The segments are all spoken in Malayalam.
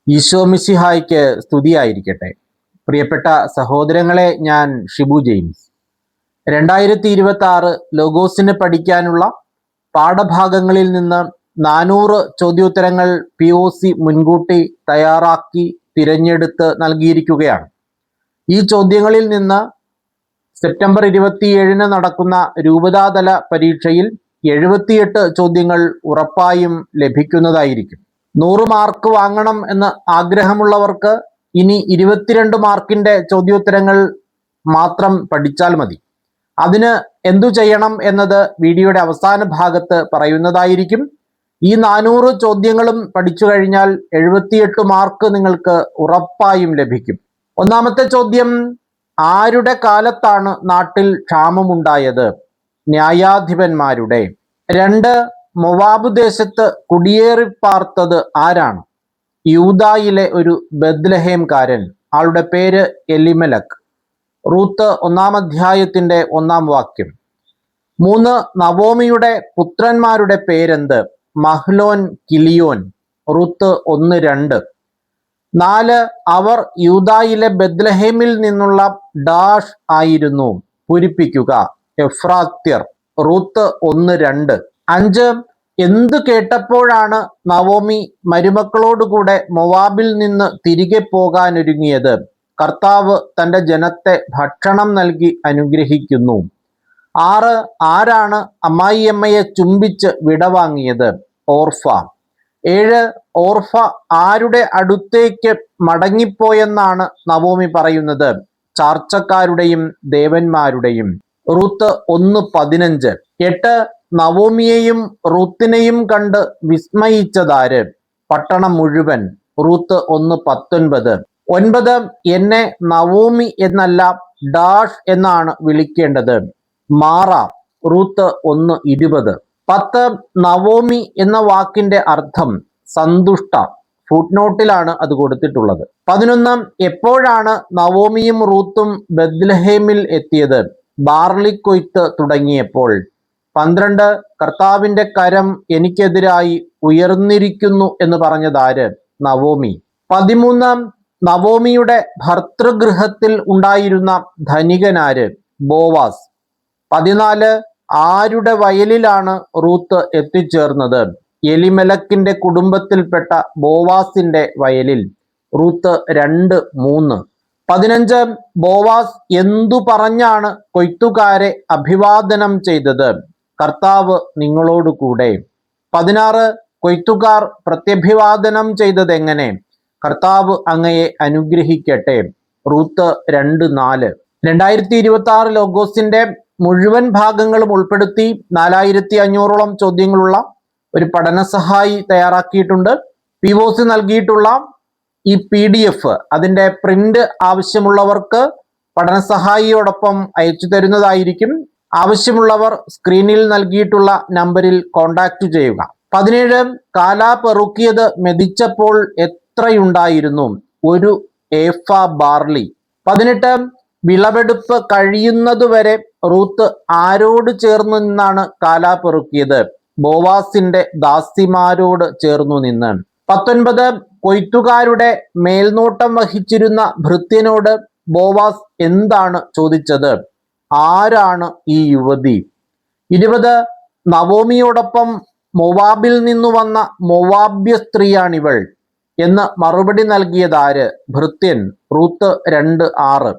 ഈശോ മിശിഹായ്ക്ക് സ്തുതിയായിരിക്കട്ടെ. പ്രിയപ്പെട്ട സഹോദരങ്ങളെ, ഞാൻ ഷിബു ജെയിംസ്. 2026 ലോഗോസിന് പഠിക്കാനുള്ള പാഠഭാഗങ്ങളിൽ നിന്ന് 400 ചോദ്യോത്തരങ്ങൾ POC മുൻകൂട്ടി തയ്യാറാക്കി തിരഞ്ഞെടുത്ത് നൽകിയിരിക്കുകയാണ്. ഈ ചോദ്യങ്ങളിൽ നിന്ന് സെപ്റ്റംബർ 27 നടക്കുന്ന രൂപതാതല പരീക്ഷയിൽ 78 ചോദ്യങ്ങൾ ഉറപ്പായും ലഭിക്കുന്നതായിരിക്കും. 100 മാർക്ക് വാങ്ങണം എന്ന് ആഗ്രഹമുള്ളവർക്ക് ഇനി 22 മാർക്കിന്റെ ചോദ്യോത്തരങ്ങൾ മാത്രം പഠിച്ചാൽ മതി. അതിന് എന്തു ചെയ്യണം എന്നത് വീഡിയോയുടെ അവസാന ഭാഗത്ത് പറയുന്നതായിരിക്കും. ഈ 400 ചോദ്യങ്ങളും പഠിച്ചു കഴിഞ്ഞാൽ 78 മാർക്ക് നിങ്ങൾക്ക് ഉറപ്പായും ലഭിക്കും. ഒന്നാമത്തെ ചോദ്യം: ആരുടെ കാലത്താണ് നാട്ടിൽ ക്ഷാമമുണ്ടായത്? ന്യായാധിപന്മാരുടെ. 2. മൊവാബ് ദേശത്ത് കുടിയേറിപ്പാർത്തത് ആരാണ്? യൂദായിലെ ഒരു ബെത്ലഹേംകാരൻ. ആളുടെ പേര് എലിമലക്. റൂത്ത് 1-ാം അധ്യായത്തിന്റെ 1-ാം വാക്യം. 3. നവോമിയുടെ പുത്രന്മാരുടെ പേരെന്ത്? മഹ്ലോൻ, കിലിയോൻ. റൂത്ത് 1-2. 4. അവർ യൂദായിലെ ബെത്ലഹേമിൽ നിന്നുള്ള ഡാഷ് ആയിരുന്നു. പൂരിപ്പിക്കുക. എഫ്രാത്യർ. റൂത്ത് 1-2. 5. എന്തു കേട്ടപ്പോഴാണ് നവോമി മരുമക്കളോടുകൂടെ മൊവാബിൽ നിന്ന് തിരികെ പോകാനൊരുങ്ങിയത്? കർത്താവ് തൻ്റെ ജനത്തെ ഭക്ഷണം നൽകി അനുഗ്രഹിക്കുന്നു. 6. ആരാണ് അമ്മായിയമ്മയെ ചുംബിച്ച് വിടവാങ്ങിയത്? ഓർഫ. 7. ഓർഫ ആരുടെ അടുത്തേക്ക് മടങ്ങിപ്പോയെന്നാണ് നവോമി പറയുന്നത്? ചാർച്ചക്കാരുടെയും ദേവന്മാരുടെയും. റൂത്ത് 1:15. 8. നവോമിയെയും റൂത്തിനെയും കണ്ട് വിസ്മയിച്ചതാര്? പട്ടണം മുഴുവൻ. റൂത്ത് 1:19. 9. എന്നെ നവോമി എന്നല്ല ഡാഷ് എന്നാണ് വിളിക്കേണ്ടത്. മാറ. റൂത്ത് 1:20. 10. നവോമി എന്ന വാക്കിന്റെ അർത്ഥം സന്തുഷ്ട. ഫുട്നോട്ടിലാണ് അത് കൊടുത്തിട്ടുള്ളത്. 11. എപ്പോഴാണ് നവോമിയും റൂത്തും ബെത്ലഹേമിൽ എത്തിയത്? ബാർലിക്കൊയ്ത്ത് തുടങ്ങിയപ്പോൾ. 12. കർത്താവിന്റെ കരം എനിക്കെതിരായി ഉയർന്നിരിക്കുന്നു എന്ന് പറഞ്ഞതാര്? നവോമി. 13. നവോമിയുടെ ഭർതൃഗൃഹത്തിൽ ഉണ്ടായിരുന്ന ധനികനാര്? ബോവാസ്. 14. ആരുടെ വയലിലാണ് റൂത്ത് എത്തിച്ചേർന്നത്? എലിമലക്കിന്റെ കുടുംബത്തിൽപ്പെട്ട ബോവാസിന്റെ വയലിൽ. റൂത്ത് 2:3. 15. ബോവാസ് എന്തു പറഞ്ഞാണ് കൊയ്ത്തുകാരെ അഭിവാദനം ചെയ്തത്? കർത്താവ് നിങ്ങളോട് കൂടെ. 16. കൊയ്ത്തുകാർ പ്രത്യഭിവാദനം ചെയ്തത് എങ്ങനെ? കർത്താവ് അങ്ങയെ അനുഗ്രഹിക്കട്ടെ. റൂത്ത് 2:4. 2026 ലോഗോസിന്റെ മുഴുവൻ ഭാഗങ്ങളും ഉൾപ്പെടുത്തി 4500ഓളം ചോദ്യങ്ങളുള്ള ഒരു പഠനസഹായി തയ്യാറാക്കിയിട്ടുണ്ട്. POC നൽകിയിട്ടുള്ള ഈ PDF അതിന്റെ പ്രിന്റ് ആവശ്യമുള്ളവർക്ക് പഠനസഹായിയോടൊപ്പം അയച്ചു തരുന്നതായിരിക്കും. ആവശ്യമുള്ളവർ സ്ക്രീനിൽ നൽകിയിട്ടുള്ള നമ്പറിൽ കോൺടാക്ട് ചെയ്യുക. 17. കാലാ പെറുക്കിയത് മെതിച്ചപ്പോൾ എത്രയുണ്ടായിരുന്നു? 1 ഏഫ ബാർലി. 18. വിളവെടുപ്പ് കഴിയുന്നതുവരെ റൂത്ത് ആരോട് ചേർന്നു നിന്നാണ് കാലാ പെറുക്കിയത്? ബോവാസിന്റെ ദാസിമാരോട് ചേർന്നു നിന്ന്. 19. കൊയ്ത്തുകാരുടെ മേൽനോട്ടം വഹിച്ചിരുന്ന ഭൃത്യനോട് ബോവാസ് എന്താണ് ചോദിച്ചത്? ആരാണ് ഈ യുവതി? 20. നവോമിയോടൊപ്പം മൊവാബിൽ നിന്നു വന്ന മൊവാബ്യ സ്ത്രീയാണിവൾ എന്ന് മറുപടി നൽകിയതാര്? ഭൃത്യൻ. റൂത്ത് 2:6.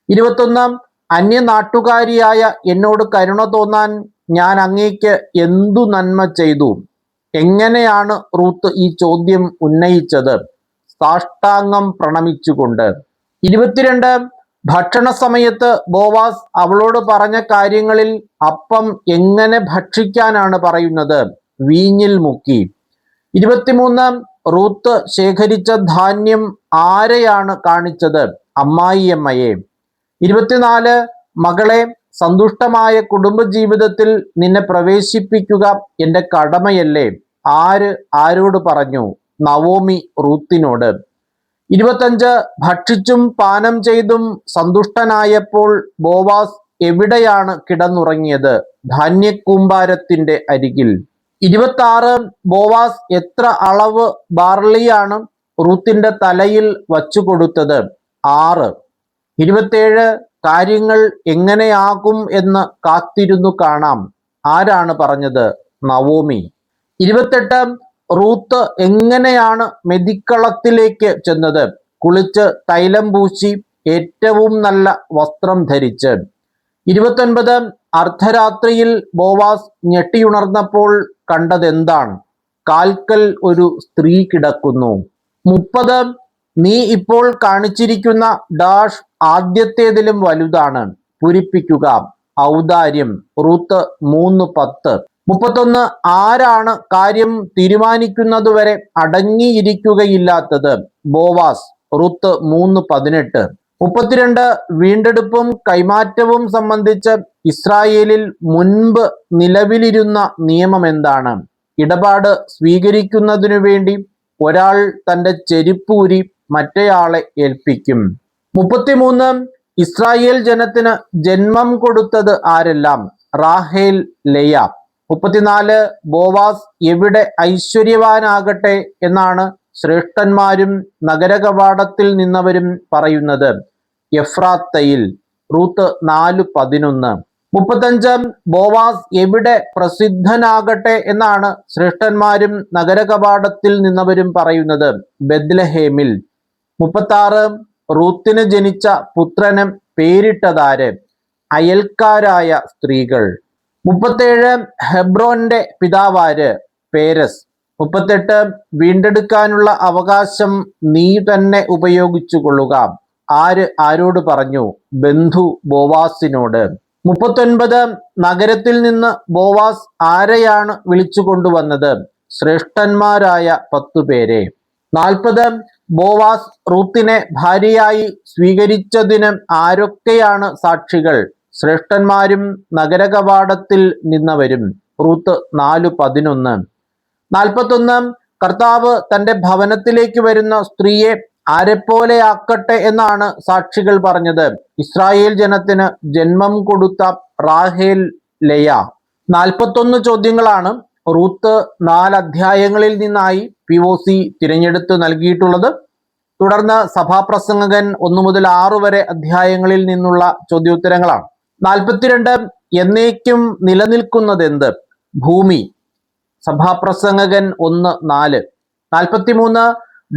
21. അന്യനാട്ടുകാരിയായ എന്നോട് കരുണ തോന്നാൻ ഞാൻ അങ്ങേക്ക് എന്തു നന്മ ചെയ്തു? എങ്ങനെയാണ് റൂത്ത് ഈ ചോദ്യം ഉന്നയിച്ചത്? സാഷ്ടാംഗം പ്രണമിച്ചുകൊണ്ട്. 22. ഭക്ഷണ സമയത്ത് ബോവാസ് അവളോട് പറഞ്ഞ കാര്യങ്ങളിൽ അപ്പം എങ്ങനെ ഭക്ഷിക്കാനാണ് പറയുന്നത്? വീഞ്ഞിൽ മുക്കി. 23. റൂത്ത് ശേഖരിച്ച ധാന്യം ആരെയാണ് കാണിച്ചത്? അമ്മായിയമ്മയെ. 24. മകളെ, സന്തുഷ്ടമായ കുടുംബജീവിതത്തിൽ നിന്നെ പ്രവേശിപ്പിക്കുക എൻ്റെ കടമയല്ലേ? ആരോട് പറഞ്ഞു? നവോമി റൂത്തിനോട്. 25. ഭക്ഷിച്ചും പാനം ചെയ്തും സന്തുഷ്ടനായപ്പോൾ ബോവാസ് എവിടെയാണ് കിടന്നുറങ്ങിയത്? ധാന്യക്കൂമ്പാരത്തിന്റെ അരികിൽ. 26. ബോവാസ് എത്ര അളവ് ബാർലിയാണ് റൂത്തിന്റെ തലയിൽ വച്ചുകൊടുത്തത്? 6. 27 കാര്യങ്ങൾ എങ്ങനെയാകും എന്ന് കാത്തിരുന്നു കാണാം. ആരാണ് പറഞ്ഞത്? നവോമി. 28 റൂത്ത് എങ്ങനെയാണ് മെതിക്കളത്തിലേക്ക് ചെന്നത്? കുളിച്ച് തൈലം പൂശി ഏറ്റവും നല്ല വസ്ത്രം ധരിച്ച്. 29 അർദ്ധരാത്രിയിൽ ബോവാസ് ഞെട്ടിയുണർന്നപ്പോൾ കണ്ടതെന്താണ്? കാൽക്കൽ ഒരു സ്ത്രീ കിടക്കുന്നു. 30 നീ ഇപ്പോൾ കാണിച്ചിരിക്കുന്ന ഡാഷ് ആദ്യത്തേതിലും വലുതാണ്. പൂരിപ്പിക്കുക. ഔദാര്യം. റൂത്ത് 3:10. 31 ആരാണ് കാര്യം തീരുമാനിക്കുന്നതുവരെ അടങ്ങിയിരിക്കുകയില്ലാത്തത്? ബോവാസ്. റൂത്ത് 3:18. 32 വീണ്ടെടുപ്പും കൈമാറ്റവും സംബന്ധിച്ച് ഇസ്രായേലിൽ മുൻപ് നിലവിലിരുന്ന നിയമം എന്താണ്? ഇടപാട് സ്വീകരിക്കുന്നതിനു വേണ്ടി ഒരാൾ തന്റെ ചെരുപ്പൂരി മറ്റേയാളെ ഏൽപ്പിക്കും. 33 ഇസ്രായേൽ ജനത്തിന് ജന്മം കൊടുത്തത് ആരെല്ലാം? റാഹേൽ, ലെയ. 34 ബോവാസ് എവിടെ ഐശ്വര്യവാനാകട്ടെ എന്നാണ് ശ്രേഷ്ഠന്മാരും നഗരകവാടത്തിൽ നിന്നവരും പറയുന്നത്? എഫ്രാത്തയിൽ. റൂത്ത് 4:11. 35 ബോവാസ് എവിടെ പ്രസിദ്ധനാകട്ടെ എന്നാണ് ശ്രേഷ്ഠന്മാരും നഗരകവാടത്തിൽ നിന്നവരും പറയുന്നത്? ബെത്ലഹേമിൽ. 36 റൂത്തിന് ജനിച്ച പുത്രന് പേരിട്ടതാര്? അയൽക്കാരായ സ്ത്രീകൾ. 37 ഹെബ്രോന്റെ പിതാവാര്? പേരസ്. 38 വീണ്ടെടുക്കാനുള്ള അവകാശം നീ തന്നെ ഉപയോഗിച്ചു കൊള്ളുക. ആര് ആരോട് പറഞ്ഞു? ബന്ധു ബോവാസിനോട്. 39 നഗരത്തിൽ നിന്ന് ബോവാസ് ആരെയാണ് വിളിച്ചു കൊണ്ടുവന്നത്? ശ്രേഷ്ഠന്മാരായ 10 പേരെ. 40 ബോവാസ് റൂത്തിനെ ഭാര്യയായി സ്വീകരിച്ചതിന് ആരൊക്കെയാണ് സാക്ഷികൾ? ശ്രേഷ്ഠന്മാരും നഗരകവാടത്തിൽ നിന്നവരും. റൂത്ത് 4:11. 41 കർത്താവ് തന്റെ ഭവനത്തിലേക്ക് വരുന്ന സ്ത്രീയെ ആരെപ്പോലെയാക്കട്ടെ എന്നാണ് സാക്ഷികൾ പറഞ്ഞത്? ഇസ്രായേൽ ജനത്തിന് ജന്മം കൊടുത്ത റാഹേൽ, ലെയ. 41 ചോദ്യങ്ങളാണ് റൂത്ത് 4 അധ്യായങ്ങളിൽ നിന്നായി POC തിരഞ്ഞെടുത്ത് നൽകിയിട്ടുള്ളത്. തുടർന്ന് സഭാപ്രസംഗകൻ 1 മുതൽ 6 വരെ അധ്യായങ്ങളിൽ നിന്നുള്ള ചോദ്യോത്തരങ്ങളാണ്. 42 എന്നേക്കും നിലനിൽക്കുന്നതെന്ത്? ഭൂമി. സഭാപ്രസംഗകൻ 1:4. 43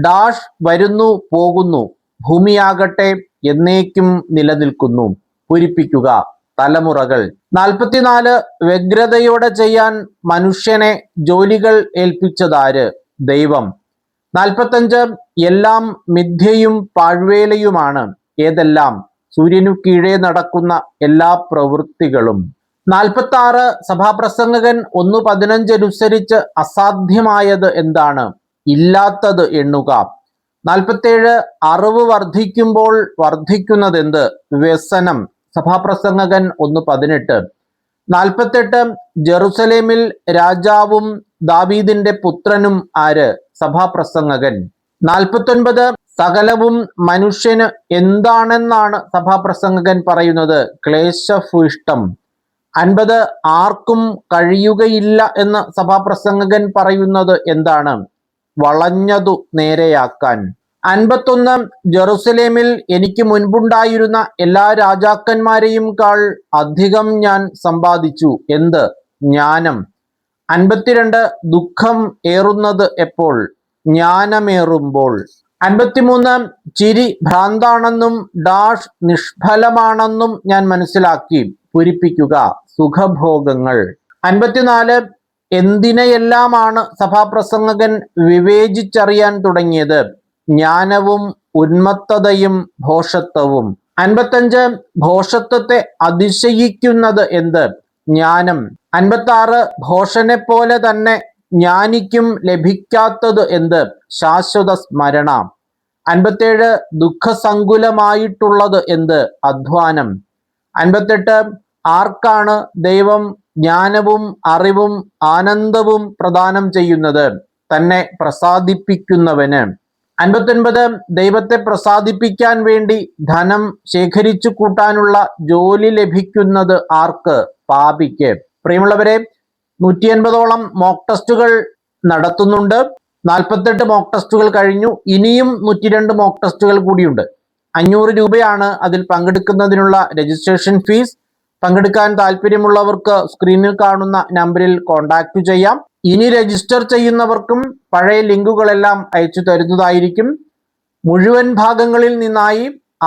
ഡാഷ് വരുന്നു പോകുന്നു. ഭൂമിയാകട്ടെ എന്നേക്കും നിലനിൽക്കുന്നു. പൂരിപ്പിക്കുക. തലമുറകൾ. 44 വ്യഗ്രതയോടെ ചെയ്യാൻ മനുഷ്യനെ ജോലികൾ ഏൽപ്പിച്ചതാര്? ദൈവം. 45 എല്ലാം മിഥ്യയും പാഴ്വേലയുമാണ്. ഏതെല്ലാം? സൂര്യനു കീഴേ നടക്കുന്ന എല്ലാ പ്രവൃത്തികളും. 46 സഭാപ്രസംഗകൻ 1:15 അനുസരിച്ച് അസാധ്യമായത് എന്താണ്? ഇല്ലാത്തത് എണ്ണുക. 47 അറിവ് വർദ്ധിക്കുമ്പോൾ വർദ്ധിക്കുന്നതെന്ത്? വ്യസനം. സഭാപ്രസംഗകൻ 1:18. 48 ജെറുസലേമിൽ രാജാവും ദാവീദിന്റെ പുത്രനും ആര്? സഭാപ്രസംഗകൻ. 49 സകലവും മനുഷ്യന് എന്താണെന്നാണ് സഭാപ്രസംഗകൻ പറയുന്നത്? ക്ലേശഭൂയിഷ്ടം. 50 ആർക്കും കഴിയുകയില്ല എന്ന് സഭാപ്രസംഗകൻ പറയുന്നത് എന്താണ്? വളഞ്ഞതു നേരെയാക്കാൻ. 51 ജെറുസലേമിൽ എനിക്ക് മുൻപുണ്ടായിരുന്ന എല്ലാ രാജാക്കന്മാരെയും കാൾ അധികം ഞാൻ സമ്പാദിച്ചു. എന്ത്? ജ്ഞാനം. 52 ദുഃഖം ഏറുന്നത് എപ്പോൾ? ജ്ഞാനമേറുമ്പോൾ. 53 ചിരി ഭ്രാന്താണെന്നും ഡാഷ് നിഷ്ഫലമാണെന്നും ഞാൻ മനസ്സിലാക്കി. പൂരിപ്പിക്കുക. സുഖഭോഗങ്ങൾ. 54 എന്തിനെയെല്ലാമാണ് സഭാപ്രസംഗകൻ വിവേചിച്ചറിയാൻ തുടങ്ങിയത്? ജ്ഞാനവും ഉന്മത്തതയും ഭോഷത്വവും. 55 ഭോഷത്വത്തെ അതിശയിക്കുന്നത് എന്ത്? ജ്ഞാനം. 56 ഭോഷനെ പോലെ തന്നെ ജ്ഞാനിക്കും ലഭിക്കാത്തത് എന്ത്? ശാശ്വത സ്മരണ. 57 ദുഃഖസങ്കുലമായിട്ടുള്ളത് എന്ത്? അധ്വാനം. 58 ആർക്കാണ് ദൈവം ജ്ഞാനവും അറിവും ആനന്ദവും പ്രദാനം ചെയ്യുന്നത്? തന്നെ പ്രസാദിപ്പിക്കുന്നവന്. 59 ദൈവത്തെ പ്രസാദിപ്പിക്കാൻ വേണ്ടി ധനം ശേഖരിച്ചു കൂട്ടാനുള്ള ജോലി ലഭിക്കുന്നത് ആർക്ക്? പാപിക്ക്. പ്രിയമുള്ളവരെ, 150ഓളം മോക്ക് ടെസ്റ്റുകൾ നടത്തുന്നുണ്ട്. 48 മോക്ക് ടെസ്റ്റുകൾ കഴിഞ്ഞു. ഇനിയും 102 മോക്ക് ടെസ്റ്റുകൾ കൂടിയുണ്ട്. 500 രൂപയാണ് അതിൽ പങ്കെടുക്കുന്നതിനുള്ള രജിസ്ട്രേഷൻ ഫീസ്. പങ്കെടുക്കാൻ താല്പര്യമുള്ളവർക്ക് സ്ക്രീനിൽ കാണുന്ന നമ്പറിൽ കോൺടാക്ട് ചെയ്യാം. ഇനി രജിസ്റ്റർ ചെയ്യുന്നവർക്കും പഴയ ലിങ്കുകളെല്ലാം അയച്ചു തരുന്നതായിരിക്കും. മുഴുവൻ ഭാഗങ്ങളിൽ നിന്നായി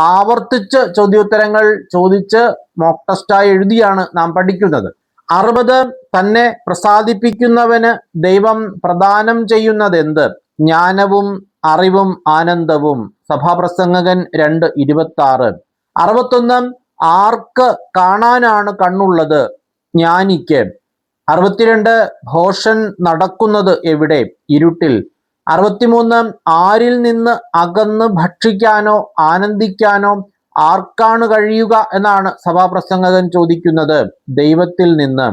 ആവർത്തിച്ച് ചോദ്യോത്തരങ്ങൾ ചോദിച്ച് മോക്ക് ടെസ്റ്റായി എഴുതിയാണ് നാം പഠിക്കുന്നത്. 60 തന്നെ പ്രസാദിപ്പിക്കുന്നവന് ദൈവം പ്രദാനം ചെയ്യുന്നതെന്ത്? ജ്ഞാനവും അറിവും ആനന്ദവും. സഭാപ്രസംഗകൻ 2:26. 61 ആർക്ക് കാണാനാണ് കണ്ണുള്ളത്? ജ്ഞാനിക്ക്. 62 ഭോഷൻ നടക്കുന്നത് എവിടെ? ഇരുട്ടിൽ. 63 ആരിൽ നിന്ന് അകന്ന് ഭക്ഷിക്കാനോ ആനന്ദിക്കാനോ ആർക്കാണ് കഴിയുക എന്നാണ് സഭാപ്രസംഗകൻ ചോദിക്കുന്നത്. ദൈവത്തിൽ നിന്ന്.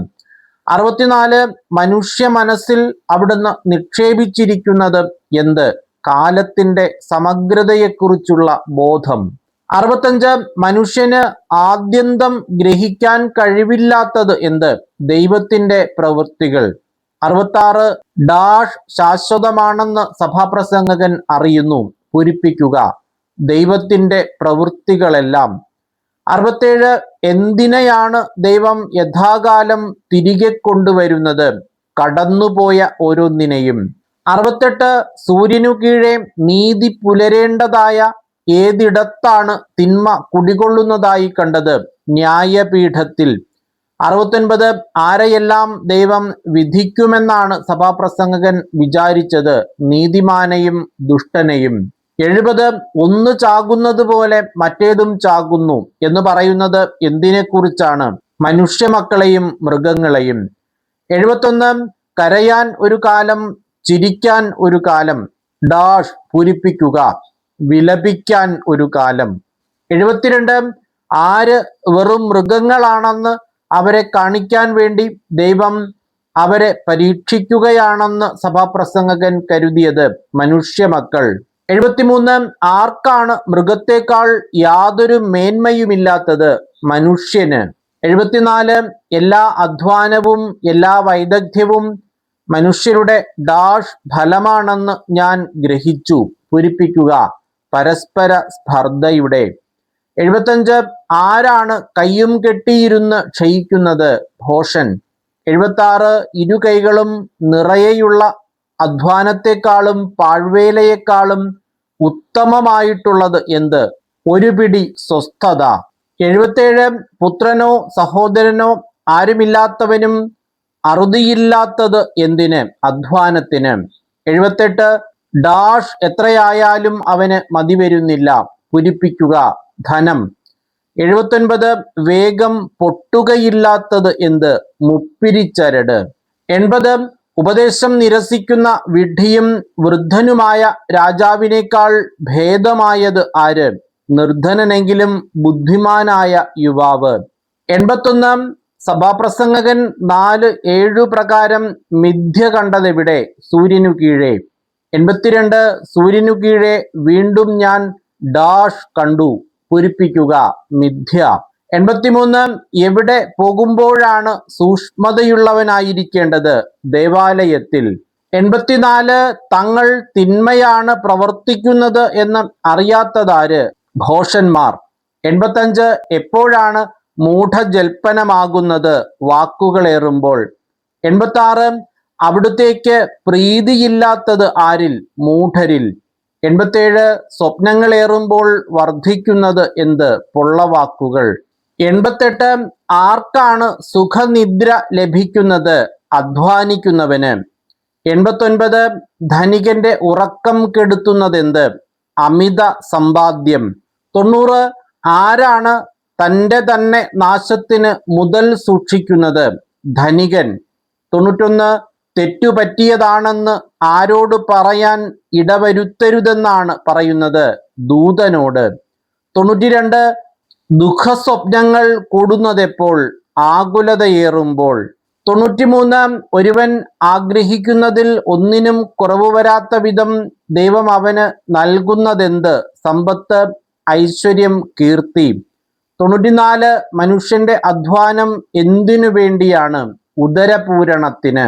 64 മനുഷ്യ മനസ്സിൽ അവിടുന്ന് നിക്ഷേപിച്ചിരിക്കുന്നത് എന്ത്? കാലത്തിന്റെ സമഗ്രതയെക്കുറിച്ചുള്ള ബോധം. 65 മനുഷ്യന് ആദ്യന്തം ഗ്രഹിക്കാൻ കഴിവില്ലാത്തത് എന്ത്? ദൈവത്തിന്റെ പ്രവൃത്തികൾ. 66 ഡാഷ് ശാശ്വതമാണെന്ന് സഭാപ്രസംഗകൻ അറിയുന്നു. പൂരിപ്പിക്കുക. ദൈവത്തിന്റെ പ്രവൃത്തികളെല്ലാം. 67 എന്തിനെയാണ് ദൈവം യഥാകാലം തിരികെ കൊണ്ടുവരുന്നത്? കടന്നുപോയ ഓരോന്നിനെയും. 68 സൂര്യനു കീഴെ നീതി പുലരേണ്ടതായ ഏതിടത്താണ് തിന്മ കുടികൊള്ളുന്നതായി കണ്ടത്? ന്യായപീഠത്തിൽ. 69 ആരെയെല്ലാം ദൈവം വിധിക്കുമെന്നാണ് സഭാപ്രസംഗകൻ വിചാരിച്ചത്? നീതിമാനെയും ദുഷ്ടനെയും. 70 ഒന്ന് ചാകുന്നത് പോലെ മറ്റേതും ചാകുന്നു എന്ന് പറയുന്നത് എന്തിനെക്കുറിച്ചാണ്? മനുഷ്യമക്കളെയും മൃഗങ്ങളെയും. 71 കരയാൻ ഒരു കാലം, ചിരിക്കാൻ ഒരു കാലം. ഡാഷ് പൂരിപ്പിക്കുക. വിലപിക്കാൻ ഒരു കാലം. 72 ആര് വെറും മൃഗങ്ങളാണെന്ന് അവരെ കാണിക്കാൻ വേണ്ടി ദൈവം അവരെ പരീക്ഷിക്കുകയാണെന്ന് സഭാപ്രസംഗകൻ കരുതിയത്? മനുഷ്യമക്കൾ. 73 ആർക്കാണ് മൃഗത്തെക്കാൾ യാതൊരു മേന്മയുമില്ലാത്തത്? മനുഷ്യന്. 74 എല്ലാ അധ്വാനവും എല്ലാ വൈദഗ്ധ്യവും മനുഷ്യരുടെ ഡാഷ് ഫലമാണെന്ന് ഞാൻ ഗ്രഹിച്ചു. പൂരിപ്പിക്കുക. പരസ്പര സ്പർദ്ധയുടെ. 75 ആരാണ് കയ്യും കെട്ടിയിരുന്ന് ക്ഷയിക്കുന്നത്? ഭോഷൻ. 76 ഇരു കൈകളും നിറയെയുള്ള അധ്വാനത്തെക്കാളും പാഴ്വേലയെക്കാളും ഉത്തമമായിട്ടുള്ളത് എന്ത്? ഒരു പിടി സ്വസ്ഥത. 77 പുത്രനോ സഹോദരനോ ആരുമില്ലാത്തവനും അറുതിയില്ലാത്തത് എന്തിന്? അധ്വാനത്തിന്. 78 ഡാഷ് എത്രയായാലും അവന് മതി വരുന്നില്ല. പൂരിപ്പിക്കുക. ധനം. 79 വേഗം പൊട്ടുകയില്ലാത്തത് എന്ത്? മുപ്പിരിച്ചരട്. 80 ഉപദേശം നിരസിക്കുന്ന വിഡ്ഢിയും വൃദ്ധനുമായ രാജാവിനേക്കാൾ ഭേദമായത് ആര്? നിർധനനെങ്കിലും ബുദ്ധിമാനായ യുവാവ്. 81 സഭാപ്രസംഗകൻ 4:7 പ്രകാരം മിഥ്യ കണ്ടതെവിടെ? സൂര്യനു കീഴെ. 82 സൂര്യനു കീഴെ വീണ്ടും ഞാൻ ഡാഷ് കണ്ടു. പൂരിപ്പിക്കുക. മിഥ്യ. 83 എവിടെ പോകുമ്പോഴാണ് സൂക്ഷ്മതയുള്ളവനായിരിക്കേണ്ടത്? ദേവാലയത്തിൽ. 84 തങ്ങൾ തിന്മയാണ് പ്രവർത്തിക്കുന്നത് എന്ന് അറിയാത്തതാര്? ഭോഷന്മാർ. 85 എപ്പോഴാണ് മൂഢജൽപ്പനമാകുന്നത്? വാക്കുകളേറുമ്പോൾ. 86 അവിടുത്തേക്ക് പ്രീതിയില്ലാത്തത് ആരിൽ? മൂഢരിൽ. 87 സ്വപ്നങ്ങളേറുമ്പോൾ വർദ്ധിക്കുന്നത് എന്ത്? പൊള്ളവാക്കുകൾ. 88 ആർക്കാണ് സുഖനിദ്ര ലഭിക്കുന്നത്? അധ്വാനിക്കുന്നവന്. 89 ധനികന്റെ ഉറക്കം കെടുത്തുന്നതെന്ത്? അമിത സമ്പാദ്യം. 90 ആരാണ് തൻ്റെ തന്നെ നാശത്തിന് മുതൽ സൂക്ഷിക്കുന്നത്? ധനികൻ. 91 തെറ്റുപറ്റിയതാണെന്ന് ആരോട് പറയാൻ ഇടവരുത്തരുതെന്നാണ് പറയുന്നത്? ദൂതനോട്. 92 ദുഃഖസ്വപ്നങ്ങൾ കൂടുന്നതെപ്പോൾ? ആകുലതയേറുമ്പോൾ. 93 ഒരുവൻ ആഗ്രഹിക്കുന്നതിൽ ഒന്നിനും കുറവ് വരാത്ത വിധം ദൈവം അവന് നൽകുന്നതെന്ത്? സമ്പത്ത്, ഐശ്വര്യം, കീർത്തി. 94 മനുഷ്യന്റെ അധ്വാനം എന്തിനു വേണ്ടിയാണ്? ഉദരപൂരണത്തിന്.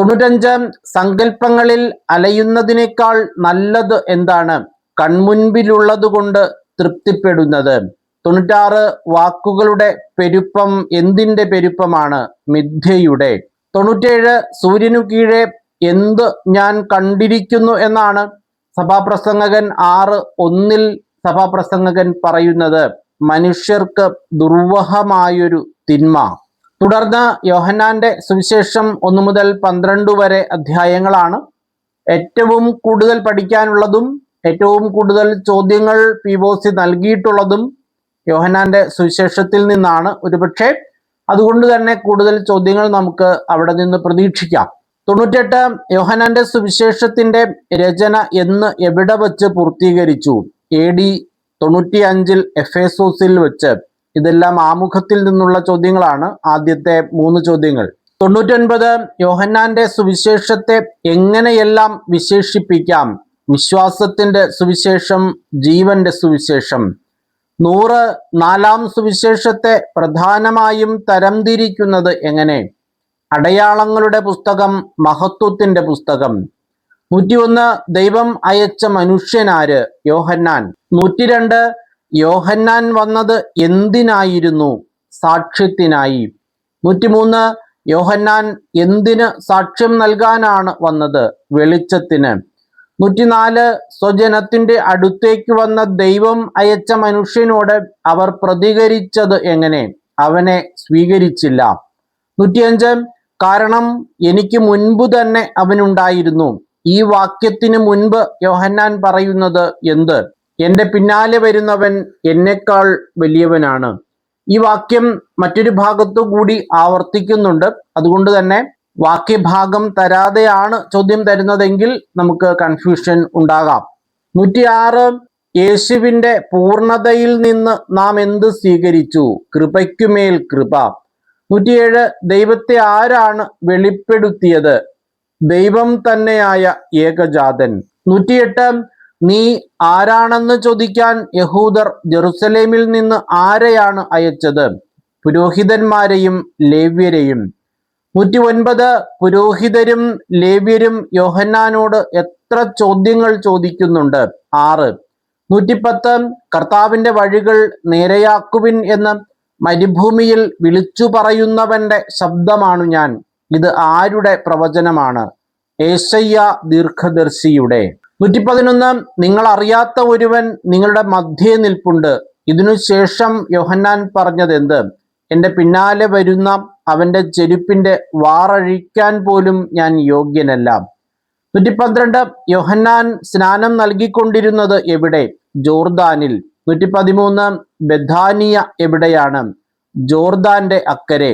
95 സങ്കല്പങ്ങളിൽ അലയുന്നതിനേക്കാൾ നല്ലത് എന്താണ്? കൺമുൻപിലുള്ളത് കൊണ്ട് തൃപ്തിപ്പെടുന്നത്. 96 വാക്കുകളുടെ പെരുപ്പം എന്തിൻ്റെ പെരുപ്പമാണ്? മിഥ്യയുടെ. 97 സൂര്യനു കീഴെ എന്ത് ഞാൻ കണ്ടിരിക്കുന്നു എന്നാണ് സഭാപ്രസംഗകൻ 6:1 സഭാപ്രസംഗകൻ പറയുന്നത്? മനുഷ്യർക്ക് ദുർവഹമായൊരു തിന്മ. തുടർന്ന് യോഹന്നാന്റെ സുവിശേഷം 1 മുതൽ 12 വരെ അധ്യായങ്ങളാണ്. ഏറ്റവും കൂടുതൽ പഠിക്കാനുള്ളതും ഏറ്റവും കൂടുതൽ ചോദ്യങ്ങൾ POC നൽകിയിട്ടുള്ളതും യോഹന്നാന്റെ സുവിശേഷത്തിൽ നിന്നാണ്. ഒരുപക്ഷെ അതുകൊണ്ട് തന്നെ കൂടുതൽ ചോദ്യങ്ങൾ നമുക്ക് അവിടെ നിന്ന് പ്രതീക്ഷിക്കാം. 98 യോഹന്നാന്റെ സുവിശേഷത്തിന്റെ രചന എവിടെ വച്ച് പൂർത്തീകരിച്ചു? AD 95 എഫേസോസിൽ വെച്ച്. ഇതെല്ലാം ആമുഖത്തിൽ നിന്നുള്ള ചോദ്യങ്ങളാണ്. ആദ്യത്തെ 3 ചോദ്യങ്ങൾ. 99 യോഹന്നാന്റെ സുവിശേഷത്തെ എങ്ങനെയെല്ലാം വിശേഷിപ്പിക്കാം? വിശ്വാസത്തിന്റെ സുവിശേഷം, ജീവന്റെ സുവിശേഷം. 100 നാലാം സുവിശേഷത്തെ പ്രധാനമായും തരംതിരിക്കുന്നത് എങ്ങനെ? അടയാളങ്ങളുടെ പുസ്തകം, മഹത്വത്തിന്റെ പുസ്തകം. 101 ദൈവം അയച്ച മനുഷ്യനാര്? യോഹന്നാൻ. 102 യോഹന്നാൻ വന്നത് എന്തിനായിരുന്നു? സാക്ഷ്യത്തിനായി. 103 യോഹന്നാൻ എന്തിന് സാക്ഷ്യം നൽകാനാണ് വന്നത്? വെളിച്ചത്തിന്. 104 സ്വജനത്തിന്റെ അടുത്തേക്ക് വന്ന ദൈവം അയച്ച മനുഷ്യനോട് അവർ പ്രതികരിച്ചത് എങ്ങനെ? അവനെ സ്വീകരിച്ചില്ല. 105 കാരണം എനിക്ക് മുൻപ് തന്നെ അവനുണ്ടായിരുന്നു. ഈ വാക്യത്തിന് മുൻപ് യോഹന്നാൻ പറയുന്നത് എന്ത്? എൻ്റെ പിന്നാലെ വരുന്നവൻ എന്നെക്കാൾ വലിയവനാണ്. ഈ വാക്യം മറ്റൊരു ഭാഗത്തു കൂടി ആവർത്തിക്കുന്നുണ്ട്. അതുകൊണ്ട് തന്നെ വാക്യഭാഗം തരാതെയാണ് ചോദ്യം തരുന്നതെങ്കിൽ നമുക്ക് കൺഫ്യൂഷൻ ഉണ്ടാകാം. 106 യേശുവിൻ്റെ പൂർണ്ണതയിൽ നിന്ന് നാം എന്ത് സ്വീകരിച്ചു? കൃപയ്ക്കുമേൽ കൃപ. 107 ദൈവത്തെ ആരാണ് വെളിപ്പെടുത്തിയത്? ദൈവം തന്നെയായ ഏകജാതൻ. 108 നീ ആരാണെന്ന് ചോദിക്കാൻ യഹൂദർ ജെറുസലേമിൽ നിന്ന് ആരെയാണ് അയച്ചത്? പുരോഹിതന്മാരെയും ലേവ്യരെയും. 109 പുരോഹിതരും ലേവ്യരും യോഹന്നാനോട് എത്ര ചോദ്യങ്ങൾ ചോദിക്കുന്നുണ്ട്? 6. 110 കർത്താവിൻ്റെ വഴികൾ നേരെയാക്കുവിൻ എന്ന് മരുഭൂമിയിൽ വിളിച്ചു പറയുന്നവന്റെ ശബ്ദമാണു ഞാൻ. ഇത് ആരുടെ പ്രവചനമാണ്? യേശയ്യ ദീർഘദർശിയുടെ. 111 നിങ്ങൾ അറിയാത്ത ഒരുവൻ നിങ്ങളുടെ മധ്യേ നിൽപ്പുണ്ട്. ഇതിനുശേഷം യോഹന്നാൻ പറഞ്ഞതെന്ത്? എൻ്റെ പിന്നാലെ വരുന്ന അവൻ്റെ ചെരുപ്പിൻ്റെ വാറഴിക്കാൻ പോലും ഞാൻ യോഗ്യനല്ല. 112 യോഹന്നാൻ സ്നാനം നൽകിക്കൊണ്ടിരുന്നത് എവിടെ? ജോർദാനിൽ. 113 ബഥാനിയ എവിടെയാണ്? ജോർദാന്റെ അക്കരെ.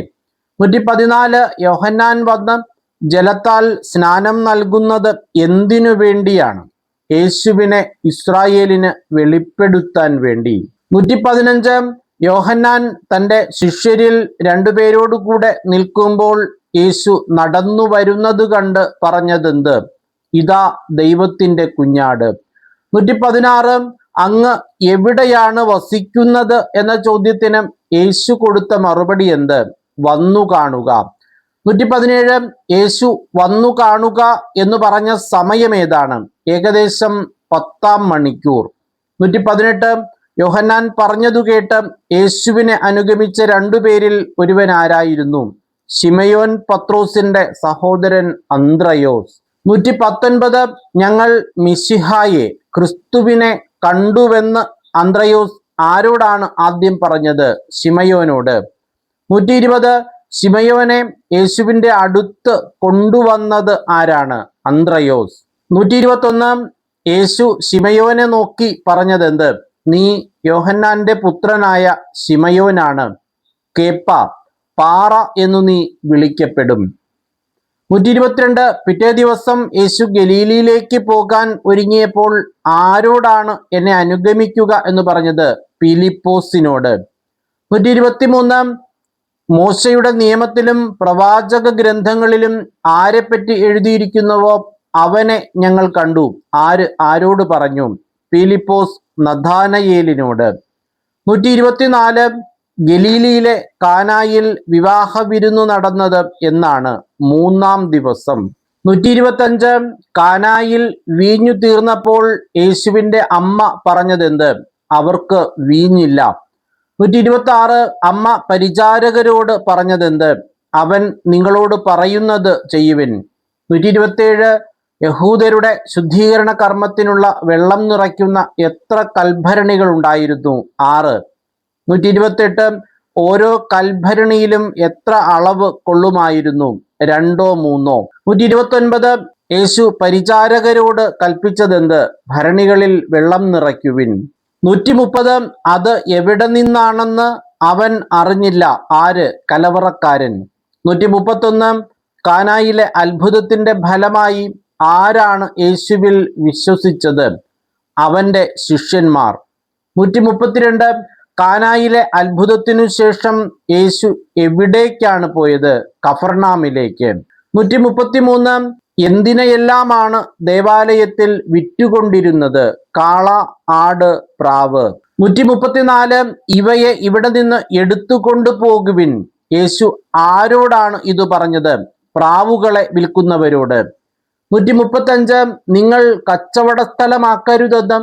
114 യോഹന്നാൻ വന്ന് ജലത്താൽ സ്നാനം നൽകുന്നത് എന്തിനു വേണ്ടിയാണ്? യേശുവിനെ ഇസ്രായേലിന് വെളിപ്പെടുത്താൻ വേണ്ടി. 115 യോഹന്നാൻ തൻ്റെ ശിഷ്യരിൽ 2 പേരോടുകൂടെ നിൽക്കുമ്പോൾ യേശു നടന്നു വരുന്നത് കണ്ട് പറഞ്ഞതെന്ത്? ഇതാ ദൈവത്തിൻ്റെ കുഞ്ഞാട്. 116 അങ്ങ് എവിടെയാണ് വസിക്കുന്നത് എന്ന ചോദ്യത്തിന് യേശു കൊടുത്ത മറുപടി എന്ത്? വന്നു കാണുക. 117 യേശു വന്നു കാണുക എന്ന് പറഞ്ഞ സമയം ഏതാണ്? ഏകദേശം 10-ാം മണിക്കൂർ. 118 യോഹന്നാൻ പറഞ്ഞതു കേട്ട് യേശുവിനെ അനുഗമിച്ച 2 പേരിൽ ഒരുവൻ ആരായിരുന്നു? ശിമയോൻ പത്രോസിന്റെ സഹോദരൻ അന്ത്രയോസ്. 119 ഞങ്ങൾ മിശിഹായെ ക്രിസ്തുവിനെ കണ്ടുവെന്ന് അന്ത്രയോസ് ആരോടാണ് ആദ്യം പറഞ്ഞത്? ശിമയോനോട്. 120 ശിമയോനെ യേശുവിൻ്റെ അടുത്ത് കൊണ്ടുവന്നത് ആരാണ്? അന്ത്രയോസ്. 121 യേശു ശിമയോനെ നോക്കി പറഞ്ഞതെന്ത്? നീ യോഹന്നാന്റെ പുത്രനായ ശിമയോനാണ്. കേപ്പ, പാറ എന്നു നീ വിളിക്കപ്പെടും. 122 പിറ്റേ ദിവസം യേശു ഗലീലയിലേക്ക് പോകാൻ ഒരുങ്ങിയപ്പോൾ ആരോടാണ് എന്നെ അനുഗമിക്കുക എന്ന് പറഞ്ഞത്? ഫിലിപ്പോസിനോട്. 123 മോശയുടെ നിയമത്തിലും പ്രവാചക ഗ്രന്ഥങ്ങളിലും ആരെപ്പറ്റി എഴുതിയിരിക്കുന്നുവോ അവനെ ഞങ്ങൾ കണ്ടു. ആരോട് പറഞ്ഞു? ഫിലിപ്പോസ് നഥാനയേലിനോട്. 124 ഗലീലിയിലെ കാനായിൽ വിവാഹ വിരുന്നു നടന്നത് എന്നാണ്? 3-ാം ദിവസം. 125 കാനായിൽ വീഞ്ഞു തീർന്നപ്പോൾ യേശുവിന്റെ അമ്മ പറഞ്ഞതെന്ത്? അവർക്ക് വീഞ്ഞില്ല. 126 അമ്മ പരിചാരകരോട് പറഞ്ഞതെന്ത്? അവൻ നിങ്ങളോട് പറയുന്നത് ചെയ്യുവിൻ. 127 യഹൂദരുടെ ശുദ്ധീകരണ കർമ്മത്തിനുള്ള വെള്ളം നിറയ്ക്കുന്ന എത്ര കൽഭരണികൾ ഉണ്ടായിരുന്നു? 6. 128 ഓരോ കൽഭരണിയിലും എത്ര അളവ് കൊള്ളുമായിരുന്നു? 2-ഓ 3-ഓ? 129 യേശു പരിചാരകരോട് കൽപ്പിച്ചതെന്ത്? ഭരണികളിൽ വെള്ളം നിറയ്ക്കുവിൻ. 130 അത് എവിടെ നിന്നാണെന്ന് അവൻ അറിഞ്ഞില്ല. ആര്? കലവറക്കാരൻ. 131 കാനായിലെ അത്ഭുതത്തിന്റെ ഫലമായി ആരാണ് യേശുവിൽ വിശ്വസിച്ചത്? അവന്റെ ശിഷ്യന്മാർ. 132 കാനായിലെ അത്ഭുതത്തിനു ശേഷം യേശു എവിടേക്കാണ് പോയത്? കഫർനാമിലേക്ക്. 133 എന്തിനെയെല്ലാമാണ് ദേവാലയത്തിൽ വിറ്റുകൊണ്ടിരുന്നത്? കാള, ആട്, പ്രാവ്. 134 ഇവയെ ഇവിടെ നിന്ന് എടുത്തുകൊണ്ടു പോകുവിൻ. യേശു ആരോടാണ് ഇത് പറഞ്ഞത്? പ്രാവുകളെ വിൽക്കുന്നവരോട്. 135 നിങ്ങൾ കച്ചവട സ്ഥലമാക്കരുതെന്ന്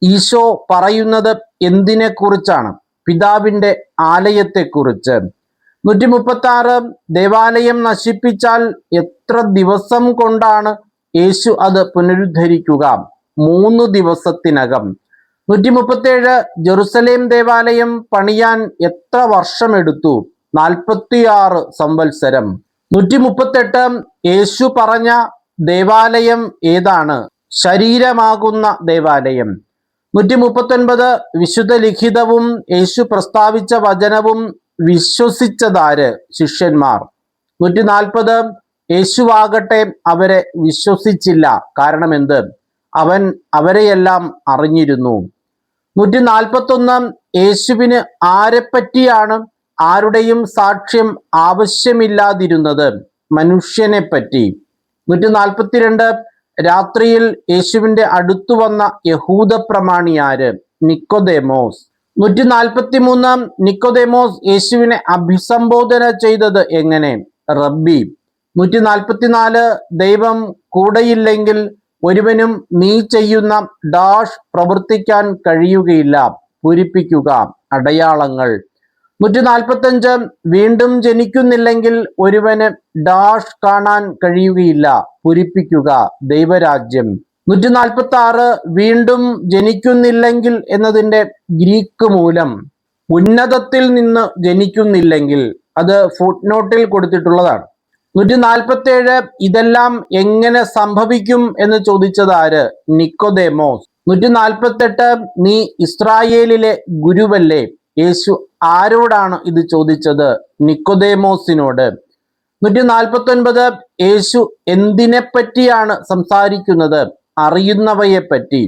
ഈശോ പറയുന്നത് എന്തിനെ കുറിച്ചാണ്? പിതാവിന്റെ ആലയത്തെക്കുറിച്ച്. 136 ദേവാലയം നശിപ്പിച്ചാൽ എത്ര ദിവസം കൊണ്ടാണ് യേശു അത് പുനരുദ്ധരിക്കുക? 3 ദിവസത്തിനകം. 137 ജെറുസലേം ദേവാലയം പണിയാൻ എത്ര വർഷമെടുത്തു? 46 സംവത്സരം. 138 യേശു പറഞ്ഞ ദേവാലയം ഏതാണ്? ശരീരമാകുന്ന ദേവാലയം. 139 വിശുദ്ധ ലിഖിതവും യേശു പ്രസ്താവിച്ച വചനവും വിശ്വസിച്ചതാര്? ശിഷ്യന്മാർ. 140 യേശുവാകട്ടെ അവരെ വിശ്വസിച്ചില്ല. കാരണം എന്ത്? അവൻ അവരെയെല്ലാം അറിഞ്ഞിരുന്നു. 141 യേശുവിന് ആരെപ്പറ്റിയാണ് ആരുടെയും സാക്ഷ്യം ആവശ്യമില്ലാതിരുന്നത്? മനുഷ്യനെ പറ്റി. 142 രാത്രിയിൽ യേശുവിന്റെ അടുത്തു വന്ന യഹൂദ പ്രമാണി ആര്? നിക്കോദേമോസ്. 143 നിക്കോദേമോസ് യേശുവിനെ അഭിസംബോധന ചെയ്തത് എങ്ങനെ? റബ്ബി. 144 ദൈവം കൂടെയില്ലെങ്കിൽ ഒരുവനും നീ ചെയ്യുന്ന ഡാഷ് പ്രവർത്തിക്കാൻ കഴിയുകയില്ല. പൂരിപ്പിക്കുക. അടയാളങ്ങൾ. 145 വീണ്ടും ജനിക്കുന്നില്ലെങ്കിൽ ഒരുവന് ഡാഷ് കാണാൻ കഴിയുകയില്ല. പൂരിപ്പിക്കുക. ദൈവരാജ്യം. 146 വീണ്ടും ജനിക്കുന്നില്ലെങ്കിൽ എന്നതിൻ്റെ ഗ്രീക്ക് മൂലം ഉന്നതത്തിൽ നിന്ന് ജനിക്കുന്നില്ലെങ്കിൽ. അത് ഫുട്നോട്ടിൽ കൊടുത്തിട്ടുള്ളതാണ്. 147 ഇതെല്ലാം എങ്ങനെ സംഭവിക്കും എന്ന് ചോദിച്ചത് ആര്? നിക്കോദേമോസ്. 148 നീ ഇസ്രായേലിലെ ഗുരുവല്ലേ? യേശു ആരോടാണ് ഇത് ചോദിച്ചത്? നിക്കോദേമോസിനോട്. 149 യേശു എന്തിനെപ്പറ്റിയാണ് സംസാരിക്കുന്നത്? അറിയുന്നവയെപ്പറ്റി.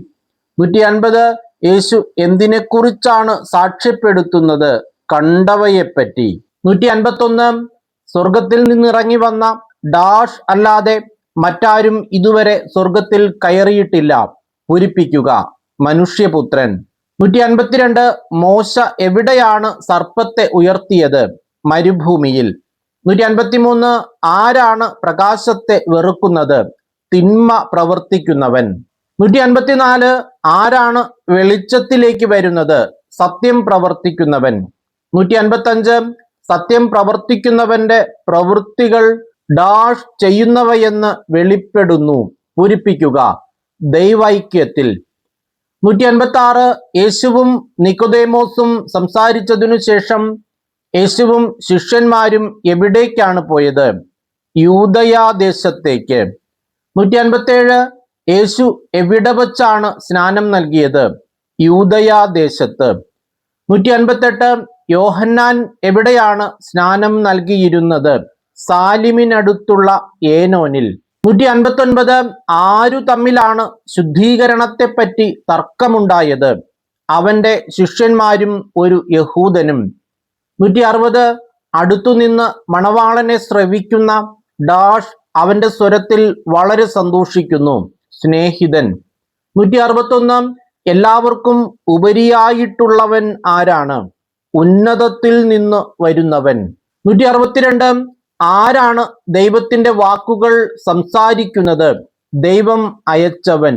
150 യേശു എന്തിനെക്കുറിച്ചാണ് സാക്ഷ്യപ്പെടുത്തുന്നത്? കണ്ടവയെപ്പറ്റി. 151 സ്വർഗത്തിൽ നിന്നിറങ്ങി വന്ന ഡാഷ് അല്ലാതെ മറ്റാരും ഇതുവരെ സ്വർഗത്തിൽ കയറിയിട്ടില്ല. പൂരിപ്പിക്കുക. മനുഷ്യപുത്രൻ. 152 മോശ എവിടെയാണ് സർപ്പത്തെ ഉയർത്തിയത്? മരുഭൂമിയിൽ. 153 ആരാണ് പ്രകാശത്തെ വെറുക്കുന്നത്? തിന്മ പ്രവർത്തിക്കുന്നവൻ. 154 ആരാണ് വെളിച്ചത്തിലേക്ക് വരുന്നത്? സത്യം പ്രവർത്തിക്കുന്നവൻ. 155 സത്യം പ്രവർത്തിക്കുന്നവന്റെ പ്രവൃത്തികൾ ഡാഷ് ചെയ്യുന്നവയെന്ന് വെളിപ്പെടുന്നു. പൂരിപ്പിക്കുക. ദൈവൈക്യത്തിൽ. 156 യേശുവും നിക്കോദേമോസും സംസാരിച്ചതിനു ശേഷം യേശുവും ശിഷ്യന്മാരും എവിടേക്കാണ് പോയത്? യൂദയാദേശത്തേക്ക്. 157 യേശു എവിടെ വച്ചാണ് സ്നാനം നൽകിയത്? യൂദയാദേശത്ത്. 158 യോഹന്നാൻ എവിടെയാണ് സ്നാനം നൽകിയിരുന്നത്? സാലിമിനടുത്തുള്ള ഏനോനിൽ. 159 ആരു തമ്മിലാണ് ശുദ്ധീകരണത്തെപ്പറ്റി തർക്കമുണ്ടായത്? അവന്റെ ശിഷ്യന്മാരും ഒരു യഹൂദനും. 160 അടുത്തുനിന്ന് മണവാളനെ ശ്രവിക്കുന്ന ഡാഷ് അവന്റെ സ്വരത്തിൽ വളരെ സന്തോഷിക്കുന്നു. സ്നേഹിതൻ. 161 എല്ലാവർക്കും ഉപരിയായിട്ടുള്ളവൻ ആരാണ്? ഉന്നതത്തിൽ നിന്ന് വരുന്നവൻ. 162 ആരാണ് ദൈവത്തിന്റെ വാക്കുകൾ സംസാരിക്കുന്നത്? ദൈവം അയച്ചവൻ.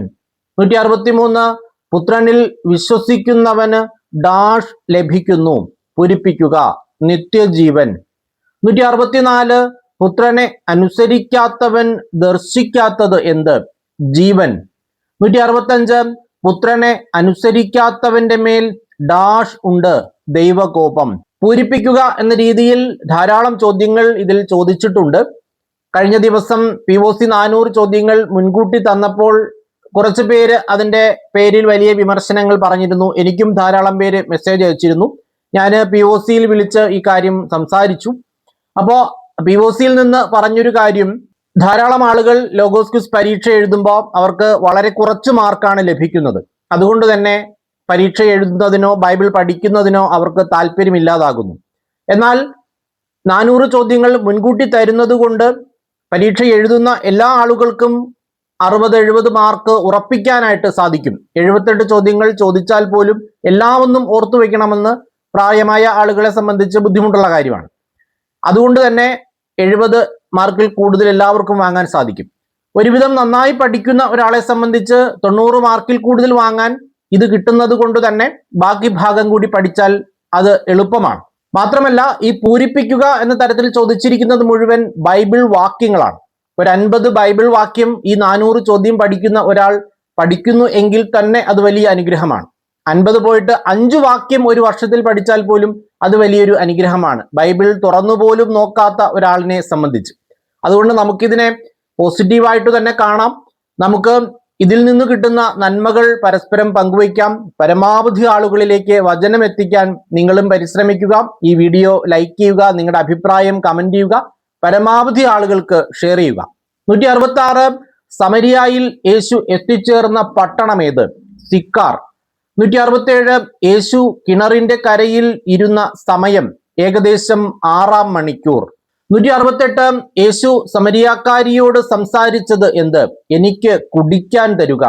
163 പുത്രനിൽ വിശ്വസിക്കുന്നവന് ഡാഷ് ലഭിക്കുന്നു. പൂരിപ്പിക്കുക, നിത്യജീവൻ. 164 പുത്രനെ അനുസരിക്കാത്തവൻ ദർശിക്കാത്തത് എന്ത്? ജീവൻ. 165 പുത്രനെ അനുസരിക്കാത്തവന്റെ മേൽ ഡാഷ് ഉണ്ട്, ദൈവകോപം. പൂരിപ്പിക്കുക എന്ന രീതിയിൽ ധാരാളം ചോദ്യങ്ങൾ ഇതിൽ ചോദിച്ചിട്ടുണ്ട്. കഴിഞ്ഞ ദിവസം POC 400 ചോദ്യങ്ങൾ മുൻകൂട്ടി തന്നപ്പോൾ കുറച്ച് പേര് അതിന്റെ പേരിൽ വലിയ വിമർശനങ്ങൾ പറഞ്ഞിരുന്നു. എനിക്കും ധാരാളം പേര് മെസ്സേജ് അയച്ചിരുന്നു. ഞാൻ POCയിൽ വിളിച്ച് ഈ കാര്യം സംസാരിച്ചു. അപ്പോൾ POCയിൽ നിന്ന് പറഞ്ഞൊരു കാര്യം, ധാരാളം ആളുകൾ ലോഗോസ് ക്വിസ് പരീക്ഷ എഴുതുമ്പോൾ അവർക്ക് വളരെ കുറച്ച് മാർക്കാണ് ലഭിക്കുന്നത്. അതുകൊണ്ട് തന്നെ പരീക്ഷ എഴുതുന്നതിനോ ബൈബിൾ പഠിക്കുന്നതിനോ അവർക്ക് താല്പര്യമില്ലാതാകുന്നു. എന്നാൽ 400 ചോദ്യങ്ങൾ മുൻകൂട്ടി തരുന്നത് കൊണ്ട് പരീക്ഷ എഴുതുന്ന എല്ലാ ആളുകൾക്കും 60-70 മാർക്ക് ഉറപ്പിക്കാനായിട്ട് സാധിക്കും. 78 ചോദ്യങ്ങൾ ചോദിച്ചാൽ പോലും എല്ലാവൊന്നും ഓർത്തു വെക്കണമെന്ന് പ്രായമായ ആളുകളെ സംബന്ധിച്ച് ബുദ്ധിമുട്ടുള്ള കാര്യമാണ്. അതുകൊണ്ട് തന്നെ 70 മാർക്കിൽ കൂടുതൽ എല്ലാവർക്കും വാങ്ങാൻ സാധിക്കും. ഒരുവിധം നന്നായി പഠിക്കുന്ന ഒരാളെ സംബന്ധിച്ച് 90 മാർക്കിൽ കൂടുതൽ വാങ്ങാൻ ഇത് കിട്ടുന്നത് കൊണ്ട് തന്നെ ബാക്കി ഭാഗം കൂടി പഠിച്ചാൽ അത് എളുപ്പമാണ്. മാത്രമല്ല, ഈ പൂരിപ്പിക്കുക എന്ന തരത്തിൽ ചോദിച്ചിരിക്കുന്നത് മുഴുവൻ ബൈബിൾ വാക്യങ്ങളാണ്. ഒരു 50 ബൈബിൾ വാക്യം ഈ 400 ചോദ്യം പഠിക്കുന്ന ഒരാൾ പഠിക്കുന്നു എങ്കിൽ തന്നെ അത് വലിയ അനുഗ്രഹമാണ്. 50 പോയിട്ട് 5 വാക്യം ഒരു വർഷത്തിൽ പഠിച്ചാൽ പോലും അത് വലിയൊരു അനുഗ്രഹമാണ്, ബൈബിൾ തുറന്നുപോലും നോക്കാത്ത ഒരാളിനെ സംബന്ധിച്ച്. അതുകൊണ്ട് നമുക്കിതിനെ പോസിറ്റീവായിട്ട് തന്നെ കാണാം. നമുക്ക് ഇതിൽ നിന്ന് കിട്ടുന്ന നന്മകൾ പരസ്പരം പങ്കുവയ്ക്കാം. പരമാവധി ആളുകളിലേക്ക് വചനം എത്തിക്കാൻ നിങ്ങളും പരിശ്രമിക്കുക. ഈ വീഡിയോ ലൈക്ക് ചെയ്യുക, നിങ്ങളുടെ അഭിപ്രായം കമന്റ് ചെയ്യുക, പരമാവധി ആളുകൾക്ക് ഷെയർ ചെയ്യുക. 166 സമരിയായിൽ യേശു എത്തിച്ചേർന്ന പട്ടണം ഏത്? സിക്കാർ. 167 യേശു കിണറിന്റെ കരയിൽ ഇരുന്ന സമയം ഏകദേശം 6 മണിക്കൂർ. 168 യേശു സമരിയാക്കാരിയോട് സംസാരിച്ചത് എന്ത്? എനിക്ക് കുടിക്കാൻ തരുക.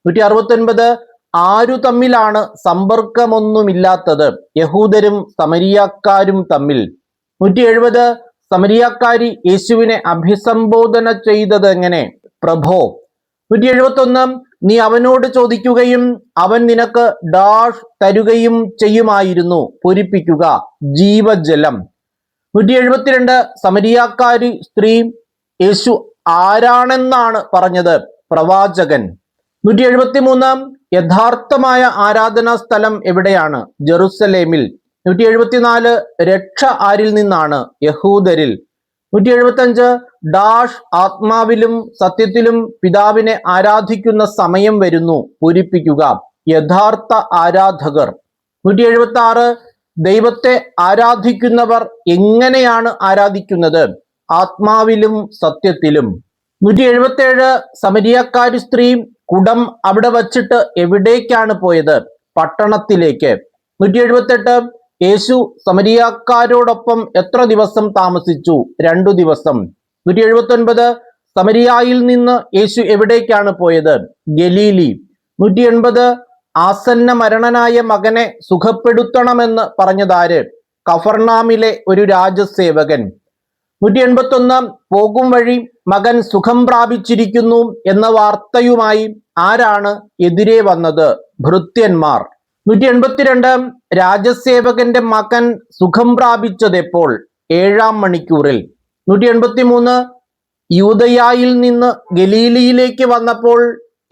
169 ആരു തമ്മിലാണ് സമ്പർക്കമൊന്നുമില്ലാത്തത്? യഹൂദരും സമരിയാക്കാരും തമ്മിൽ. 170 സമരിയാക്കാരി യേശുവിനെ അഭിസംബോധന ചെയ്തത് എങ്ങനെ? പ്രഭോ. 171 നീ അവനോട് ചോദിക്കുകയും അവൻ നിനക്ക് ഡാഷ് തരുകയും ചെയ്യുമായിരുന്നു. പൂരിപ്പിക്കുക, ജീവജലം. 172 സമരിയാക്കാരി സ്ത്രീ യേശു ആരാണെന്നാണ് പറഞ്ഞത്? പ്രവാചകൻ. 173 യഥാർത്ഥമായ ആരാധനാ സ്ഥലം എവിടെയാണ്? ജെറുസലേമിൽ. 174 രക്ഷ ആരിൽ നിന്നാണ്? യഹൂദരിൽ. 175 ഡാഷ് ആത്മാവിലും സത്യത്തിലും പിതാവിനെ ആരാധിക്കുന്ന സമയം വരുന്നു. പൂരിപ്പിക്കുക, യഥാർത്ഥ ആരാധകർ. 176 ദൈവത്തെ ആരാധിക്കുന്നവർ എങ്ങനെയാണ് ആരാധിക്കുന്നത്? ആത്മാവിലും സത്യത്തിലും. 177 സമരിയാക്കാരി സ്ത്രീ കുടം അവിടെ വച്ചിട്ട് എവിടേക്കാണ് പോയത്? പട്ടണത്തിലേക്ക്. 178 യേശു സമരിയാക്കാരോടൊപ്പം എത്ര ദിവസം താമസിച്ചു? 2 ദിവസം. 179 സമരിയായിൽ നിന്ന് യേശു എവിടേക്കാണ് പോയത്? ഗലീലി. 180 ആസന്ന മരണനായ മകനെ സുഖപ്പെടുത്തണമെന്ന് പറഞ്ഞതാര്? കഫർനാമിലെ ഒരു രാജസേവകൻ. 181 പോകും വഴി മകൻ സുഖം പ്രാപിച്ചിരിക്കുന്നു എന്ന വാർത്തയുമായി ആരാണ് എതിരെ വന്നത്? ഭൃത്യന്മാർ. 182 രാജസേവകന്റെ മകൻ സുഖം പ്രാപിച്ചതെപ്പോൾ? 7 മണിക്കൂറിൽ. 183 യൂദയായിൽ നിന്ന് ഗലീലിയിലേക്ക് വന്നപ്പോൾ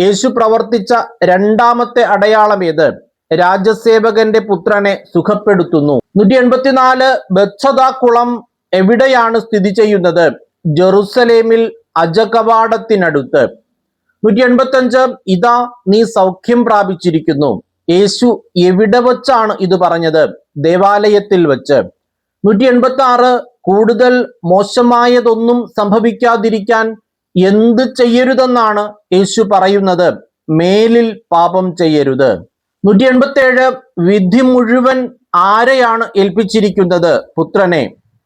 യേശു പ്രവർത്തിച്ച രണ്ടാമത്തെ അടയാളം ഏത്? രാജസേവകന്റെ പുത്രനെ സുഖപ്പെടുത്തുന്നു. 184 ബത്സദാ കുളം എവിടെയാണ് സ്ഥിതി ചെയ്യുന്നത്? ജെറുസലേമിൽ അജകവാടത്തിനടുത്ത്. 185 ഇതാ നീ സൗഖ്യം പ്രാപിച്ചിരിക്കുന്നു. യേശു എവിടെ വച്ചാണ് ഇത് പറഞ്ഞത്? ദേവാലയത്തിൽ വച്ച്. 186 കൂടുതൽ മോശമായതൊന്നും സംഭവിക്കാതിരിക്കാൻ എന്ത് ചെയ്യരുതെന്നാണ് യേശു പറയുന്നത്? മേലിൽ പാപം ചെയ്യരുത്. 187 വിധി മുഴുവൻ ആരെയാണ് ഏൽപ്പിച്ചിരിക്കുന്നത്? പുത്രനെ.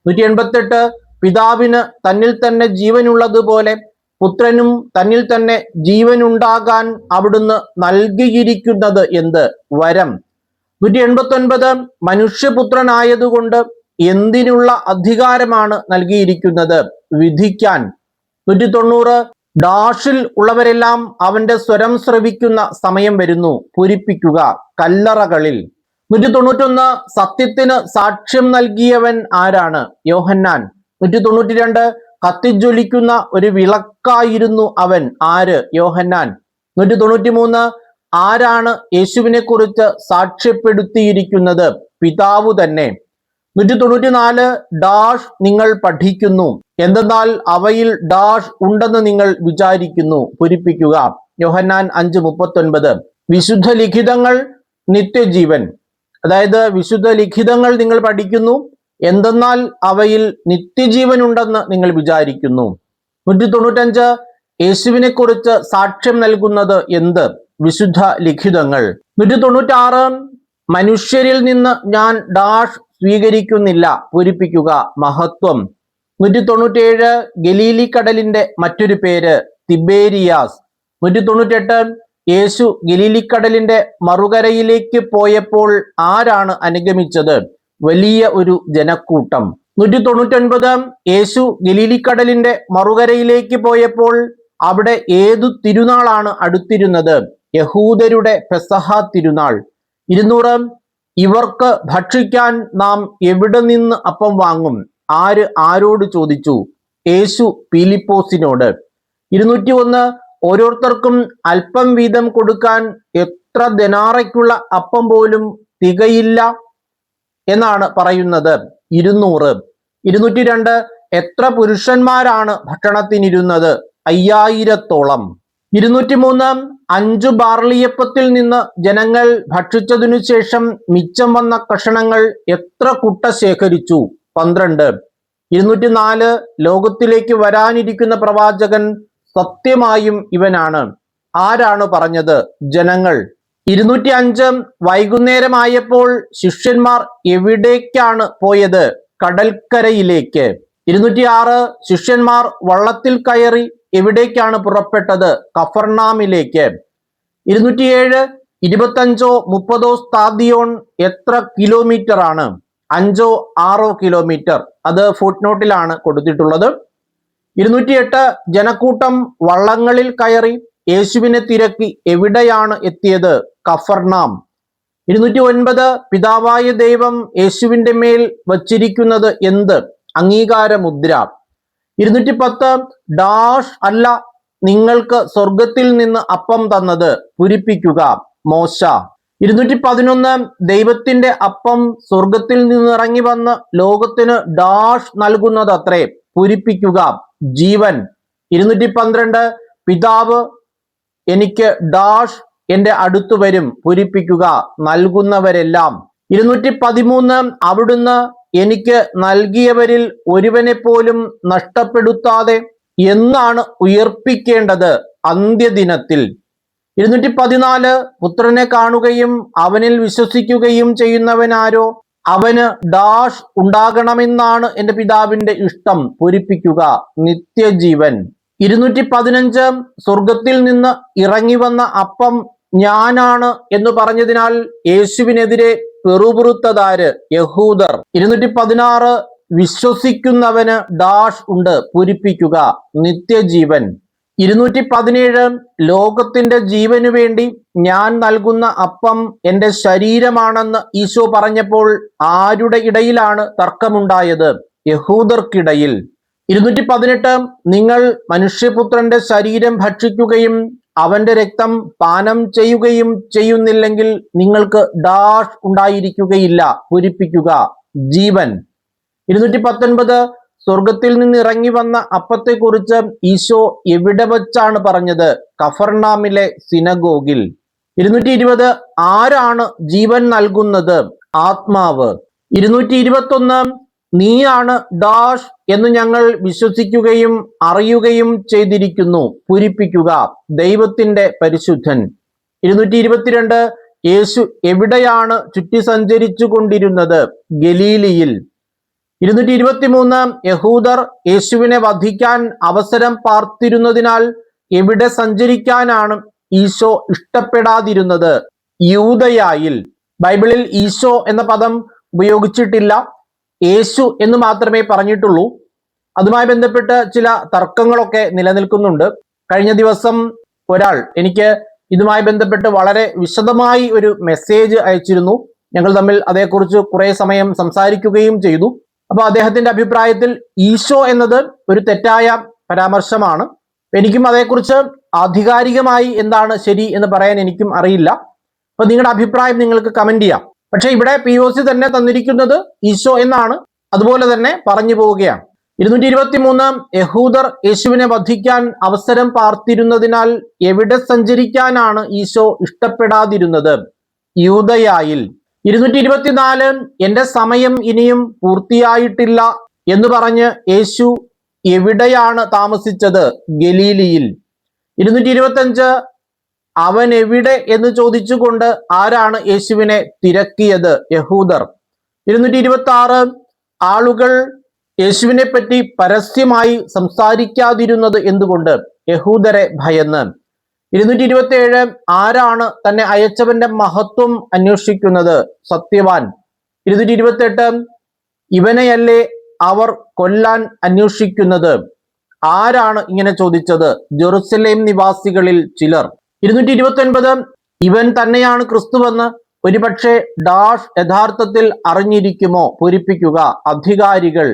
188 പിതാവിന് തന്നിൽ തന്നെ ജീവനുള്ളതുപോലെ പുത്രനും തന്നിൽ തന്നെ ജീവനുണ്ടാകാൻ അവിടുന്ന് നൽകിയിരിക്കുന്നത് എന്ത്? വരം. 189 മനുഷ്യപുത്രനായതുകൊണ്ട് എന്തിനുള്ള അധികാരമാണ് നൽകിയിരിക്കുന്നത്? വിധിക്കാൻ. 190 ഡാഷിൽ ഉള്ളവരെല്ലാം അവന്റെ സ്വരം ശ്രവിക്കുന്ന സമയം വരുന്നു, പൂരിപ്പിക്കുക. കല്ലറകളിൽ. 191 സത്യത്തിന് സാക്ഷ്യം നൽകിയവൻ ആരാണ്? യോഹന്നാൻ. 192 കത്തിജ്വലിക്കുന്ന ഒരു വിളക്കായിരുന്നു അവൻ. ആര്? യോഹന്നാൻ. 193 ആരാണ് യേശുവിനെ കുറിച്ച് സാക്ഷ്യപ്പെടുത്തിയിരിക്കുന്നത്? പിതാവ് തന്നെ. 194 ഡാഷ് നിങ്ങൾ പഠിക്കുന്നു, എന്തെന്നാൽ അവയിൽ ഡാഷ് ഉണ്ടെന്ന് നിങ്ങൾ വിചാരിക്കുന്നു, പൂരിപ്പിക്കുക. യോഹന്നാൻ 5:39 വിശുദ്ധ ലിഖിതങ്ങൾ നിത്യജീവൻ. അതായത് വിശുദ്ധ ലിഖിതങ്ങൾ നിങ്ങൾ പഠിക്കുന്നു, എന്തെന്നാൽ അവയിൽ നിത്യജീവൻ ഉണ്ടെന്ന് നിങ്ങൾ വിചാരിക്കുന്നു. 195 യേശുവിനെ കുറിച്ച് സാക്ഷ്യം നൽകുന്നത് എന്ത്? വിശുദ്ധ ലിഖിതങ്ങൾ. 196 മനുഷ്യരിൽ നിന്ന് ഞാൻ ഡാഷ് സ്വീകരിക്കുന്നില്ല, പൂരിപ്പിക്കുക. മഹത്വം. 197 ഗലീലി കടലിന്റെ മറ്റൊരു പേര് തിബേരിയാസ്. 198 യേശു ഗലീലിക്കടലിന്റെ മറുകരയിലേക്ക് പോയപ്പോൾ ആരാണ് അനുഗമിച്ചത്? വലിയ ഒരു ജനക്കൂട്ടം. 199 യേശു ഗലീലിക്കടലിന്റെ മറുകരയിലേക്ക് പോയപ്പോൾ അവിടെ ഏതു തിരുനാളാണ് അടുത്തിരുന്നത്? യഹൂദരുടെ പെസഹ തിരുനാൾ. 200 ഇവർക്ക് ഭക്ഷിക്കാൻ നാം എവിടെ നിന്ന് അപ്പം വാങ്ങും? ആര് ആരോട് ചോദിച്ചു? യേശു പീലിപ്പോസിനോട്. 201 ഓരോരുത്തർക്കും അല്പം വീതം കൊടുക്കാൻ എത്ര ദെനാറയ്ക്കുള്ള അപ്പം പോലും തികയില്ല എന്നാണ് പറയുന്നത്. 200. 202 എത്ര പുരുഷന്മാരാണ് ഭക്ഷണത്തിനിരുന്നത്? 5000-ഓളം. 203 5 ബാർലിയപ്പത്തിൽ നിന്ന് ജനങ്ങൾ ഭക്ഷിച്ചതിനു ശേഷം മിച്ചം വന്ന കഷണങ്ങൾ എത്ര കുട്ട ശേഖരിച്ചു? 12. 204 ലോകത്തിലേക്ക് വരാനിരിക്കുന്ന പ്രവാചകൻ സത്യമായും ഇവനാണ്. ആരാണ് പറഞ്ഞത്? ജനങ്ങൾ. 205 വൈകുന്നേരമായപ്പോൾ ശിഷ്യന്മാർ എവിടേക്കാണ് പോയത്? കടൽക്കരയിലേക്ക്. 206 ശിഷ്യന്മാർ വള്ളത്തിൽ കയറി എവിടേക്കാണ് പുറപ്പെട്ടത്? കഫർനാമിലേക്ക്. 207 25 30 സ്ഥാദിയോൺ എത്ര കിലോമീറ്റർ ആണ്? 5 6 കിലോമീറ്റർ. അത് ഫുട് നോട്ടിലാണ് കൊടുത്തിട്ടുള്ളത്. 208 ജനക്കൂട്ടം വള്ളങ്ങളിൽ കയറി യേശുവിനെ തിരക്കി എവിടെയാണ് എത്തിയത്? കഫർനാം. 209 പിതാവായ ദൈവം യേശുവിന്റെ മേൽ വച്ചിരിക്കുന്നത് എന്ത്? അംഗീകാരമുദ്ര. 210 ഡാഷ് അല്ല നിങ്ങൾക്ക് സ്വർഗത്തിൽ നിന്ന് അപ്പം തന്നത്, പൂരിപ്പിക്കുക. മോശ. 211 ദൈവത്തിന്റെ അപ്പം സ്വർഗത്തിൽ നിന്നിറങ്ങി വന്ന് ലോകത്തിന് ഡാഷ് നൽകുന്നത് അത്രേ, പൂരിപ്പിക്കുക. ജീവൻ. 212 പിതാവ് എനിക്ക് ഡാഷ് എന്റെ അടുത്തു വരും, പൂരിപ്പിക്കുക. നൽകുന്നവരെല്ലാം. 213 അവിടുന്ന് എനിക്ക് നൽകിയവരിൽ ഒരുവനെ പോലും നഷ്ടപ്പെടുത്താതെ എന്നാണ് ഉയർപ്പിക്കേണ്ടത് അന്ത്യദിനത്തിൽ. 214 പുത്രനെ കാണുകയും അവനിൽ വിശ്വസിക്കുകയും ചെയ്യുന്നവനാരോ അവന് ഡാഷ് ഉണ്ടാകണമെന്നാണ് എന്റെ പിതാവിന്റെ ഇഷ്ടം, പൂരിപ്പിക്കുക. നിത്യജീവൻ. 215 സ്വർഗത്തിൽ നിന്ന് ഇറങ്ങി വന്ന അപ്പം ഞാനാണ് എന്ന് പറഞ്ഞതിനാൽ യേശുവിനെതിരെ പെറുപുറുത്തതാര്? യഹൂദർ. 216 വിശ്വസിക്കുന്നവന് ഡാഷ് ഉണ്ട്, പൂരിപ്പിക്കുക. നിത്യജീവൻ. 217 ലോകത്തിന്റെ ജീവനു വേണ്ടി ഞാൻ നൽകുന്ന അപ്പം എന്റെ ശരീരമാണെന്ന് ഈശോ പറഞ്ഞപ്പോൾ ആരുടെ ഇടയിലാണ് തർക്കമുണ്ടായത്? യഹൂദർക്കിടയിൽ. 218 നിങ്ങൾ മനുഷ്യപുത്രന്റെ ശരീരം ഭക്ഷിക്കുകയും അവന്റെ രക്തം പാനം ചെയ്യുകയും ചെയ്യുന്നില്ലെങ്കിൽ നിങ്ങൾക്ക് ഡാഷ് ഉണ്ടായിരിക്കുകയില്ല, പൂരിപ്പിക്കുക. ജീവൻ. 219 സ്വർഗത്തിൽ നിന്ന് ഇറങ്ങി വന്ന അപ്പത്തെക്കുറിച്ച് ഈശോ എവിടെ വച്ചാണ് പറഞ്ഞത്? കഫർനാമിലെ സിനഗോഗിൽ. 220 ആരാണ് ജീവൻ നൽകുന്നത്? ആത്മാവ്. 221 നീയാണ് ഡാഷ് എന്ന് ഞങ്ങൾ വിശ്വസിക്കുകയും അറിയുകയും ചെയ്തിരിക്കുന്നു, പൂരിപ്പിക്കുക. ദൈവത്തിന്റെ പരിശുദ്ധൻ. 222 യേശു എവിടെയാണ് ചുറ്റി സഞ്ചരിച്ചു കൊണ്ടിരുന്നത്? ഗലീലിയിൽ. 223 യഹൂദർ യേശുവിനെ വധിക്കാൻ അവസരം പാർത്തിരുന്നതിനാൽ എവിടെ സഞ്ചരിക്കാനാണ് ഈശോ ഇഷ്ടപ്പെടാതിരുന്നത്? യൂദയായിൽ. ബൈബിളിൽ ഈശോ എന്ന പദം ഉപയോഗിച്ചിട്ടില്ല, യേശു എന്ന് മാത്രമേ പറഞ്ഞിട്ടുള്ളൂ. അതുമായി ബന്ധപ്പെട്ട് ചില തർക്കങ്ങളൊക്കെ നിലനിൽക്കുന്നുണ്ട്. കഴിഞ്ഞ ദിവസം ഒരാൾ എനിക്ക് ഇതുമായി ബന്ധപ്പെട്ട് വളരെ വിശദമായി ഒരു മെസ്സേജ് അയച്ചിരുന്നു. ഞങ്ങൾ തമ്മിൽ അതേക്കുറിച്ച് കുറെ സമയം സംസാരിക്കുകയും ചെയ്തു. അപ്പോൾ അദ്ദേഹത്തിന്റെ അഭിപ്രായത്തിൽ ഈശോ എന്നത് ഒരു തെറ്റായ പരാമർശമാണ്. എനിക്കും അതേക്കുറിച്ച് ആധികാരികമായി എന്താണ് ശരി എന്ന് പറയാൻ എനിക്കും അറിയില്ല. അപ്പൊ നിങ്ങളുടെ അഭിപ്രായം നിങ്ങൾക്ക് കമന്റ് ചെയ്യാം. പക്ഷെ ഇവിടെ POC തന്നെ തന്നിരിക്കുന്നത് ഈശോ എന്നാണ്. അതുപോലെ തന്നെ പറഞ്ഞു പോവുകയാണ്. 223 യഹൂദർ യേശുവിനെ വധിക്കാൻ അവസരം പാർത്തിരുന്നതിനാൽ എവിടെ സഞ്ചരിക്കാനാണ് ഈശോ ഇഷ്ടപ്പെടാതിരുന്നത്? യൂദയായിൽ. 224 എന്റെ സമയം ഇനിയും പൂർത്തിയായിട്ടില്ല എന്ന് പറഞ്ഞ് യേശു എവിടെയാണ് താമസിച്ചത്? ഗലീലിയിൽ. 225 അവൻ എവിടെ എന്ന് ചോദിച്ചുകൊണ്ട് ആരാണ് യേശുവിനെ തിരക്കിയത്? യഹൂദർ. 226 ആളുകൾ യേശുവിനെ പറ്റി പരസ്യമായി സംസാരിക്കാതിരുന്നത് എന്തുകൊണ്ട്? യഹൂദരെ ഭയന്ന്. 227 ആരാണ് തന്നെ അയച്ചവന്റെ മഹത്വം അന്വേഷിക്കുന്നത്? സത്യവാൻ. 228 ഇവനെയല്ലേ അവർ കൊല്ലാൻ അന്വേഷിക്കുന്നത്? ആരാണ് ഇങ്ങനെ ചോദിച്ചത്? ജെറുസലേം നിവാസികളിൽ ചിലർ. 229 ഇവൻ തന്നെയാണ് ക്രിസ്തുവെന്ന് ഒരുപക്ഷെ ഡാഷ് യഥാർത്ഥത്തിൽ അറിഞ്ഞിരിക്കുമോ? പൂരിപ്പിക്കുക. അധികാരികൾ.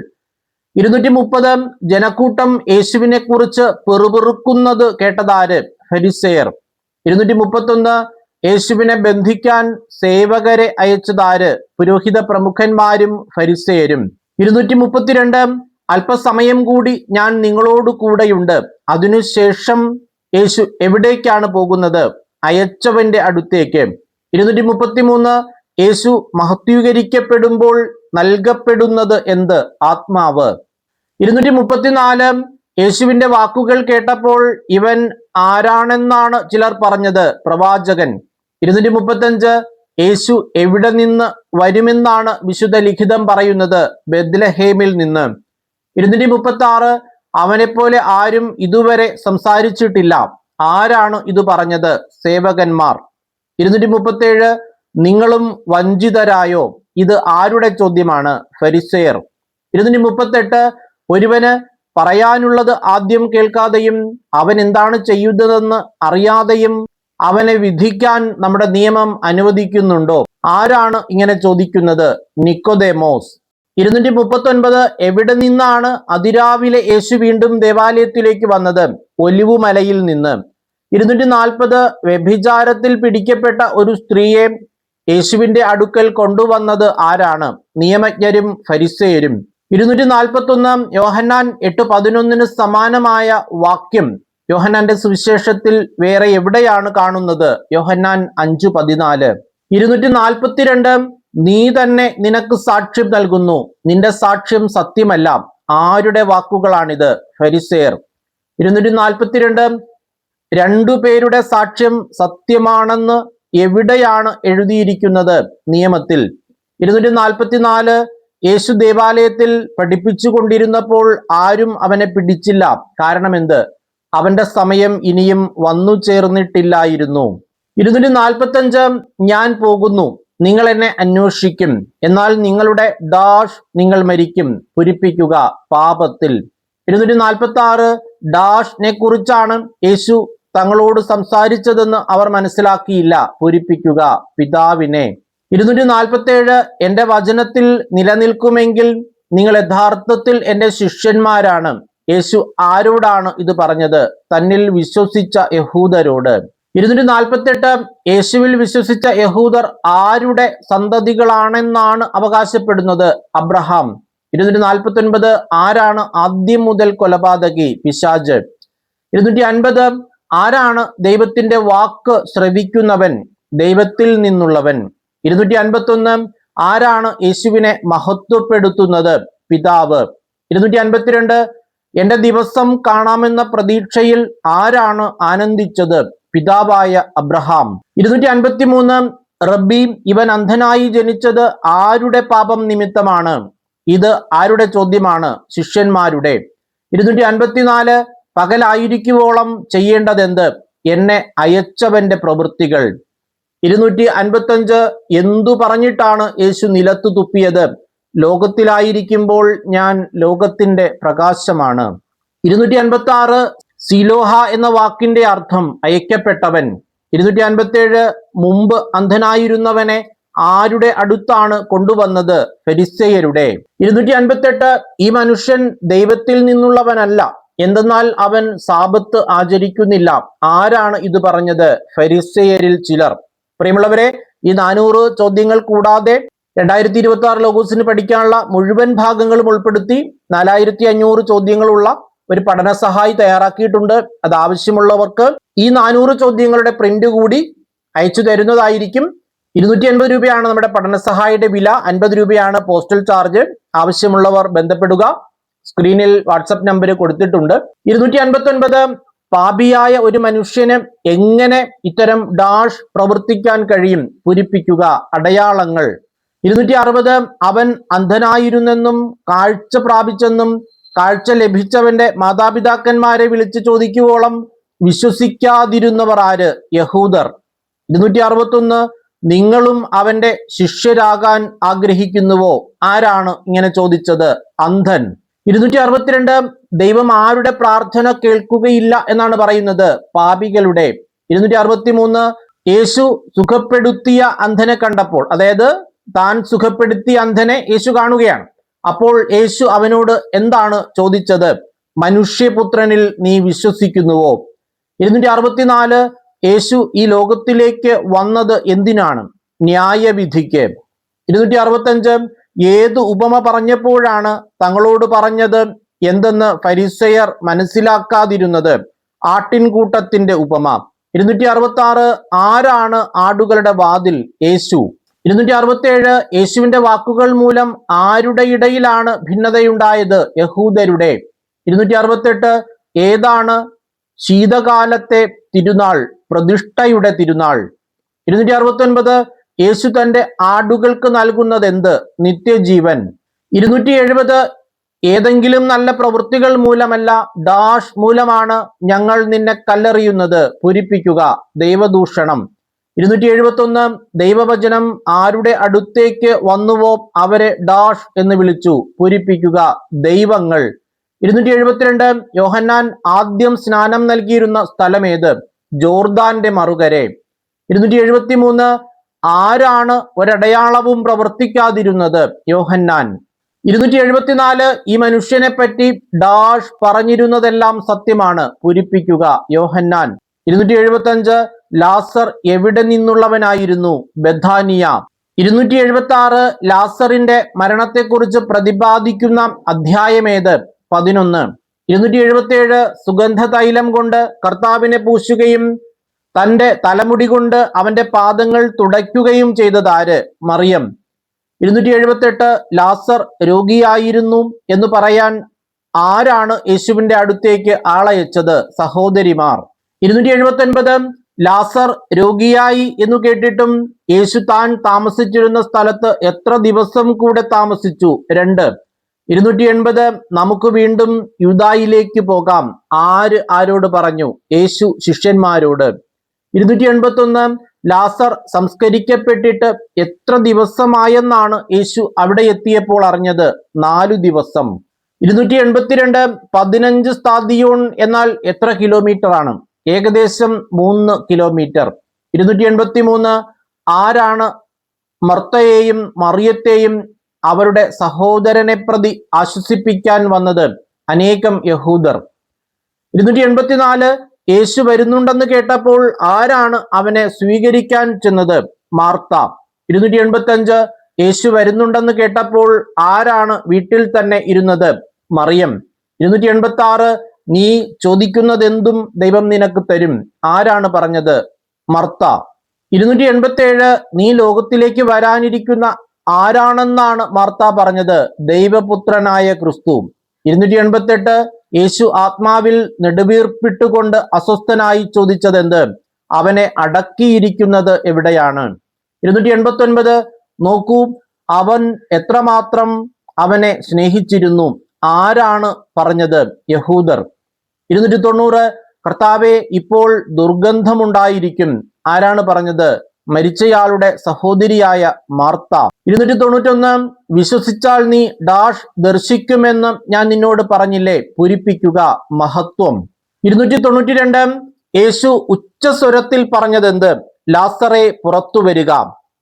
230 ജനക്കൂട്ടം യേശുവിനെ കുറിച്ച് പെറുപെറുക്കുന്നത് കേട്ടതാര്? ഫരിസേയർ. 231 യേശുവിനെ ബന്ധിക്കാൻ സേവകരെ അയച്ചതാര്? പുരോഹിത പ്രമുഖന്മാരും ഫരിസേയരും. 232 അല്പസമയം കൂടി ഞാൻ നിങ്ങളോട് കൂടെയുണ്ട്, അതിനുശേഷം യേശു എവിടേക്കാണ് പോകുന്നത്? അയച്ചവന്റെ അടുത്തേക്ക്. 233 യേശു മഹത്വീകരിക്കപ്പെടുമ്പോൾ നൽകപ്പെടുന്നത് എന്ത്? ആത്മാവ്. 234 യേശുവിന്റെ വാക്കുകൾ കേട്ടപ്പോൾ ഇവൻ ആരാണെന്നാണ് ചിലർ പറഞ്ഞത്? പ്രവാചകൻ. 235 യേശു എവിടെ നിന്ന് വരുമെന്നാണ് വിശുദ്ധ ലിഖിതം പറയുന്നത്? ബെത്ലഹേമിൽ നിന്ന്. 236 അവനെപ്പോലെ ആരും ഇതുവരെ സംസാരിച്ചിട്ടില്ല. ആരാണ് ഇത് പറഞ്ഞത്? സേവകന്മാർ. 237 നിങ്ങളും വഞ്ചിതരായോ? ഇത് ആരുടെ ചോദ്യമാണ്? ഫരിസേയർ. 238 ഒരുവന് പറയാനുള്ളത് ആദ്യം കേൾക്കാതെയും അവൻ എന്താണ് ചെയ്യുന്നതെന്ന് അറിയാതെയും അവനെ വിധിക്കാൻ നമ്മുടെ നിയമം അനുവദിക്കുന്നുണ്ടോ? ആരാണ് ഇങ്ങനെ ചോദിക്കുന്നത്? നിക്കോദേമോസ്. 239 എവിടെ നിന്നാണ് അതിരാവിലെ യേശു വീണ്ടും ദേവാലയത്തിലേക്ക് വന്നത്? ഒലിവുമലയിൽ നിന്ന്. 240 വ്യഭിചാരത്തിൽ പിടിക്കപ്പെട്ട ഒരു സ്ത്രീയെ യേശുവിന്റെ അടുക്കൽ കൊണ്ടുവന്നത് ആരാണ്? നിയമജ്ഞരും ഫരിസേയരും. 241 യോഹന്നാൻ 8:11 സമാനമായ വാക്യം യോഹന്നാന്റെ സുവിശേഷത്തിൽ വേറെ എവിടെയാണ് കാണുന്നത്? യോഹന്നാൻ 5:14. 242 നീ തന്നെ നിനക്ക് സാക്ഷ്യം നൽകുന്നു, നിന്റെ സാക്ഷ്യം സത്യമല്ല. ആരുടെ വാക്കുകളാണിത്? ഫരിസേയർ. 242 രണ്ടുപേരുടെ സാക്ഷ്യം സത്യമാണെന്ന് എവിടെയാണ് എഴുതിയിരിക്കുന്നത്? നിയമത്തിൽ. 244 യേശു ദേവാലയത്തിൽ പഠിപ്പിച്ചു കൊണ്ടിരുന്നപ്പോൾ ആരും അവനെ പിടിച്ചില്ല. കാരണം എന്ത്? അവന്റെ സമയം ഇനിയും വന്നു ചേർന്നിട്ടില്ലായിരുന്നു. 245 ഞാൻ പോകുന്നു, നിങ്ങൾ എന്നെ അന്വേഷിക്കും, എന്നാൽ നിങ്ങളുടെ ഡാഷ് നിങ്ങൾ മരിക്കും. പൂരിപ്പിക്കുക. പാപത്തിൽ. 246 ഡാഷിനെ കുറിച്ചാണ് യേശു തങ്ങളോട് സംസാരിച്ചതെന്ന് അവർ മനസ്സിലാക്കിയില്ല. പൂരിപ്പിക്കുക. പിതാവിനെ. 247 എന്റെ വചനത്തിൽ നിലനിൽക്കുമെങ്കിൽ നിങ്ങൾ യഥാർത്ഥത്തിൽ എന്റെ ശിഷ്യന്മാരാണ്. യേശു ആരോടാണ് ഇത് പറഞ്ഞത്? തന്നിൽ വിശ്വസിച്ച യഹൂദരോട്. 248 യേശുവിൽ വിശ്വസിച്ച യഹൂദർ ആരുടെ സന്തതികളാണെന്നാണ് അവകാശപ്പെടുന്നത്? അബ്രഹാം. 249 ആരാണ് ആദ്യം മുതൽ കൊലപാതകി? പിശാച്. 250 ആരാണ് ദൈവത്തിന്റെ വാക്ക് ശ്രവിക്കുന്നവൻ? ദൈവത്തിൽ നിന്നുള്ളവൻ. 251 ആരാണ് യേശുവിനെ മഹത്വപ്പെടുത്തുന്നത്? പിതാവ്. 252 എന്റെ ദിവസം കാണാമെന്ന പ്രതീക്ഷയിൽ ആരാണ് ആനന്ദിച്ചത്? പിതാവായ അബ്രഹാം. 253 റബ്ബി ഇവൻ അന്ധനായി ജനിച്ചത് ആരുടെ പാപം നിമിത്തമാണ്? ഇത് ആരുടെ ചോദ്യമാണ്? ശിഷ്യന്മാരുടെ. 254 പകലായിരിക്കുവോളം ചെയ്യേണ്ടതെന്ത്? എന്നെ അയച്ചവന്റെ പ്രവൃത്തികൾ. 255 എന്തു പറഞ്ഞിട്ടാണ് യേശു നിലത്തു തുപ്പിയത്? ലോകത്തിലായിരിക്കുമ്പോൾ ഞാൻ ലോകത്തിന്റെ പ്രകാശമാണ്. 256 സിലോഹ എന്ന വാക്കിന്റെ അർത്ഥം അയക്കപ്പെട്ടവൻ. 257 മുമ്പ് അന്ധനായിരുന്നവനെ ആരുടെ അടുത്താണ് കൊണ്ടുവന്നത്? ഫരിസേയരുടെ. 258 ഈ മനുഷ്യൻ ദൈവത്തിൽ നിന്നുള്ളവനല്ല, എന്തെന്നാൽ അവൻ സാബത്ത് ആചരിക്കുന്നില്ല. ആരാണ് ഇത് പറഞ്ഞത്? ഫരിസേയരിൽ ചിലർ. പ്രിയമുള്ളവരെ, ഈ 400 ചോദ്യങ്ങൾ കൂടാതെ 2026 ലോഗോസിന് പഠിക്കാനുള്ള മുഴുവൻ ഭാഗങ്ങളും ഉൾപ്പെടുത്തി 4500 ചോദ്യങ്ങളുള്ള ഒരു പഠന സഹായി തയ്യാറാക്കിയിട്ടുണ്ട്. അത് ആവശ്യമുള്ളവർക്ക് ഈ 400 ചോദ്യങ്ങളുടെ പ്രിന്റ് കൂടി അയച്ചു തരുന്നതായിരിക്കും. 280 രൂപയാണ് നമ്മുടെ പഠന സഹായിയുടെ വില, 50 രൂപയാണ് പോസ്റ്റൽ ചാർജ്. ആവശ്യമുള്ളവർ ബന്ധപ്പെടുക. സ്ക്രീനിൽ വാട്സപ്പ് നമ്പർ കൊടുത്തിട്ടുണ്ട്. 259 പാപിയായ ഒരു മനുഷ്യന് എങ്ങനെ ഇത്തരം ഡാഷ് പ്രവർത്തിക്കാൻ കഴിയും? പൂരിപ്പിക്കുക. അടയാളങ്ങൾ. 260 അവൻ അന്ധനായിരുന്നെന്നും കാഴ്ച പ്രാപിച്ചെന്നും കാഴ്ച ലഭിച്ചവന്റെ മാതാപിതാക്കന്മാരെ വിളിച്ചു ചോദിക്കുവോളം വിശ്വസിക്കാതിരുന്നവർ ആര്? യഹൂദർ. 261 നിങ്ങളും അവന്റെ ശിഷ്യരാകാൻ ആഗ്രഹിക്കുന്നുവോ? ആരാണ് ഇങ്ങനെ ചോദിച്ചത്? അന്ധൻ. 262 ദൈവം ആരുടെ പ്രാർത്ഥന കേൾക്കുകയില്ല എന്നാണ് പറയുന്നത്? പാപികളുടെ. 263 യേശു സുഖപ്പെടുത്തിയ അന്ധനെ കണ്ടപ്പോൾ, അതായത് താൻ സുഖപ്പെടുത്തിയ അന്ധനെ യേശു കാണുകയാണ്. അപ്പോൾ യേശു അവനോട് എന്താണ് ചോദിച്ചത്? മനുഷ്യപുത്രനിൽ നീ വിശ്വസിക്കുന്നുവോ? 264 യേശു ഈ ലോകത്തിലേക്ക് വന്നത് എന്തിനാണ്? ന്യായവിധിക്ക്. 265 ഏത് ഉപമ പറഞ്ഞപ്പോഴാണ് തങ്ങളോട് പറഞ്ഞത് എന്തെന്ന് ഫരിസേയർ മനസ്സിലാക്കാതിരുന്നത്? ആട്ടിൻകൂട്ടത്തിന്റെ ഉപമ. 266 ആരാണ് ആടുകളുടെ വാതിൽ? യേശു. 267 യേശുവിന്റെ വാക്കുകൾ മൂലം ആരുടെ ഇടയിലാണ് ഭിന്നതയുണ്ടായത്? യഹൂദരുടെ. 268 ഏതാണ് ശീതകാലത്തെ തിരുനാൾ? പ്രതിഷ്ഠയുടെ തിരുനാൾ. 269 യേശു തന്റെ ആടുകൾക്ക് നൽകുന്നത് എന്ത്? നിത്യജീവൻ. 270 ഏതെങ്കിലും നല്ല പ്രവൃത്തികൾ മൂലമല്ല, ഡാഷ് മൂലമാണ് ഞങ്ങൾ നിന്നെ കല്ലെറിയുന്നത്? പൂരിപ്പിക്കുക. ദൈവദൂഷണം. 271 ദൈവവചനം ആരുടെ അടുത്തേക്ക് വന്നുവോ അവരെ ഡാഷ് എന്ന് വിളിച്ചു? പൂരിപ്പിക്കുക. ദൈവങ്ങൾ. 272 യോഹന്നാൻ ആദ്യം സ്നാനം നൽകിയിരുന്ന സ്ഥലമേത്? ജോർദാന്റെ മറുകരെ. 273 ആരാണ് ഒരടയാളവും പ്രവർത്തിക്കാതിരുന്നത്? യോഹന്നാൻ. 274 ഈ മനുഷ്യനെ പറ്റി ഡാഷ് പറഞ്ഞിരുന്നതെല്ലാം സത്യമാണ്? പൂരിപ്പിക്കുക. യോഹന്നാൻ. 275 ലാസർ എവിടെ നിന്നുള്ളവനായിരുന്നു? ബഥാനിയ. 276 ലാസറിന്റെ മരണത്തെക്കുറിച്ച് പ്രതിപാദിക്കുന്ന അധ്യായമേത്? 11. 277 സുഗന്ധ തൈലം കൊണ്ട് കർത്താവിനെ പൂശുകയും തന്റെ തലമുടി കൊണ്ട് അവന്റെ പാദങ്ങൾ തുടയ്ക്കുകയും ചെയ്തതാര്? മറിയം. 278 ലാസർ രോഗിയായിരുന്നു എന്ന് പറയാൻ ആരാണ് യേശുവിന്റെ അടുത്തേക്ക് ആളയച്ചത്? സഹോദരിമാർ. 279 ലാസർ രോഗിയായി എന്ന് കേട്ടിട്ടും യേശു താൻ താമസിച്ചിരുന്ന സ്ഥലത്ത് എത്ര ദിവസം കൂടെ താമസിച്ചു? 2. 280 നമുക്ക് വീണ്ടും യൂദായിലേക്ക് പോകാം. ആരോട് പറഞ്ഞു? യേശു ശിഷ്യന്മാരോട്. 281 ലാസർ സംസ്കരിക്കപ്പെട്ടിട്ട് എത്ര ദിവസമായെന്നാണ് യേശു അവിടെ എത്തിയപ്പോൾ അറിഞ്ഞത്? 4 ദിവസം. 282 15 സ്താദിയോൺ എന്നാൽ എത്ര കിലോമീറ്റർ ആണ്? ഏകദേശം 3 കിലോമീറ്റർ. 283 ആരാണ് മർത്തയെയും മറിയത്തെയും അവരുടെ സഹോദരനെ പ്രതി ആശ്വസിപ്പിക്കാൻ വന്നത്? അനേകം യഹൂദർ. 284 യേശു വരുന്നുണ്ടെന്ന് കേട്ടപ്പോൾ ആരാണ് അവനെ സ്വീകരിക്കാൻ ചെന്നത്? മാർത്ത. 285 യേശു വരുന്നുണ്ടെന്ന് കേട്ടപ്പോൾ ആരാണ് വീട്ടിൽ തന്നെ ഇരുന്നത്? മറിയം. 286 നീ ചോദിക്കുന്നതെന്തും ദൈവം നിനക്ക് തരും. ആരാണ് പറഞ്ഞത്? മർത്ത. 287 നീ ലോകത്തിലേക്ക് വരാനിരിക്കുന്ന ആരാണെന്നാണ് മാർത്ത പറഞ്ഞത്? ദൈവപുത്രനായ ക്രിസ്തു. 288 യേശു ആത്മാവിൽ നെടുവീർപ്പിട്ടുകൊണ്ട് അസ്വസ്ഥനായി ചോദിച്ചത് എന്ത്? അവനെ അടക്കിയിരിക്കുന്നത് എവിടെയാണ്? 289 നോക്കൂ, അവൻ എത്രമാത്രം അവനെ സ്നേഹിച്ചിരുന്നു. ആരാണ് പറഞ്ഞത്? യഹൂദർ. 290 കർത്താവെ ഇപ്പോൾ ദുർഗന്ധമുണ്ടായിരിക്കും. ആരാണ് പറഞ്ഞത്? മരിച്ചയാളുടെ സഹോദരിയായ മാർത്ത. 291 വിശ്വസിച്ചാൽ നീ ഡാഷ് ദർശിക്കുമെന്ന് ഞാൻ നിന്നോട് പറഞ്ഞില്ലേ, പൂരിപ്പിക്കുക മഹത്വം. 292 യേശു ഉച്ചസ്വരത്തിൽ പറഞ്ഞതെന്ത്, ലാസറെ പുറത്തു വരിക.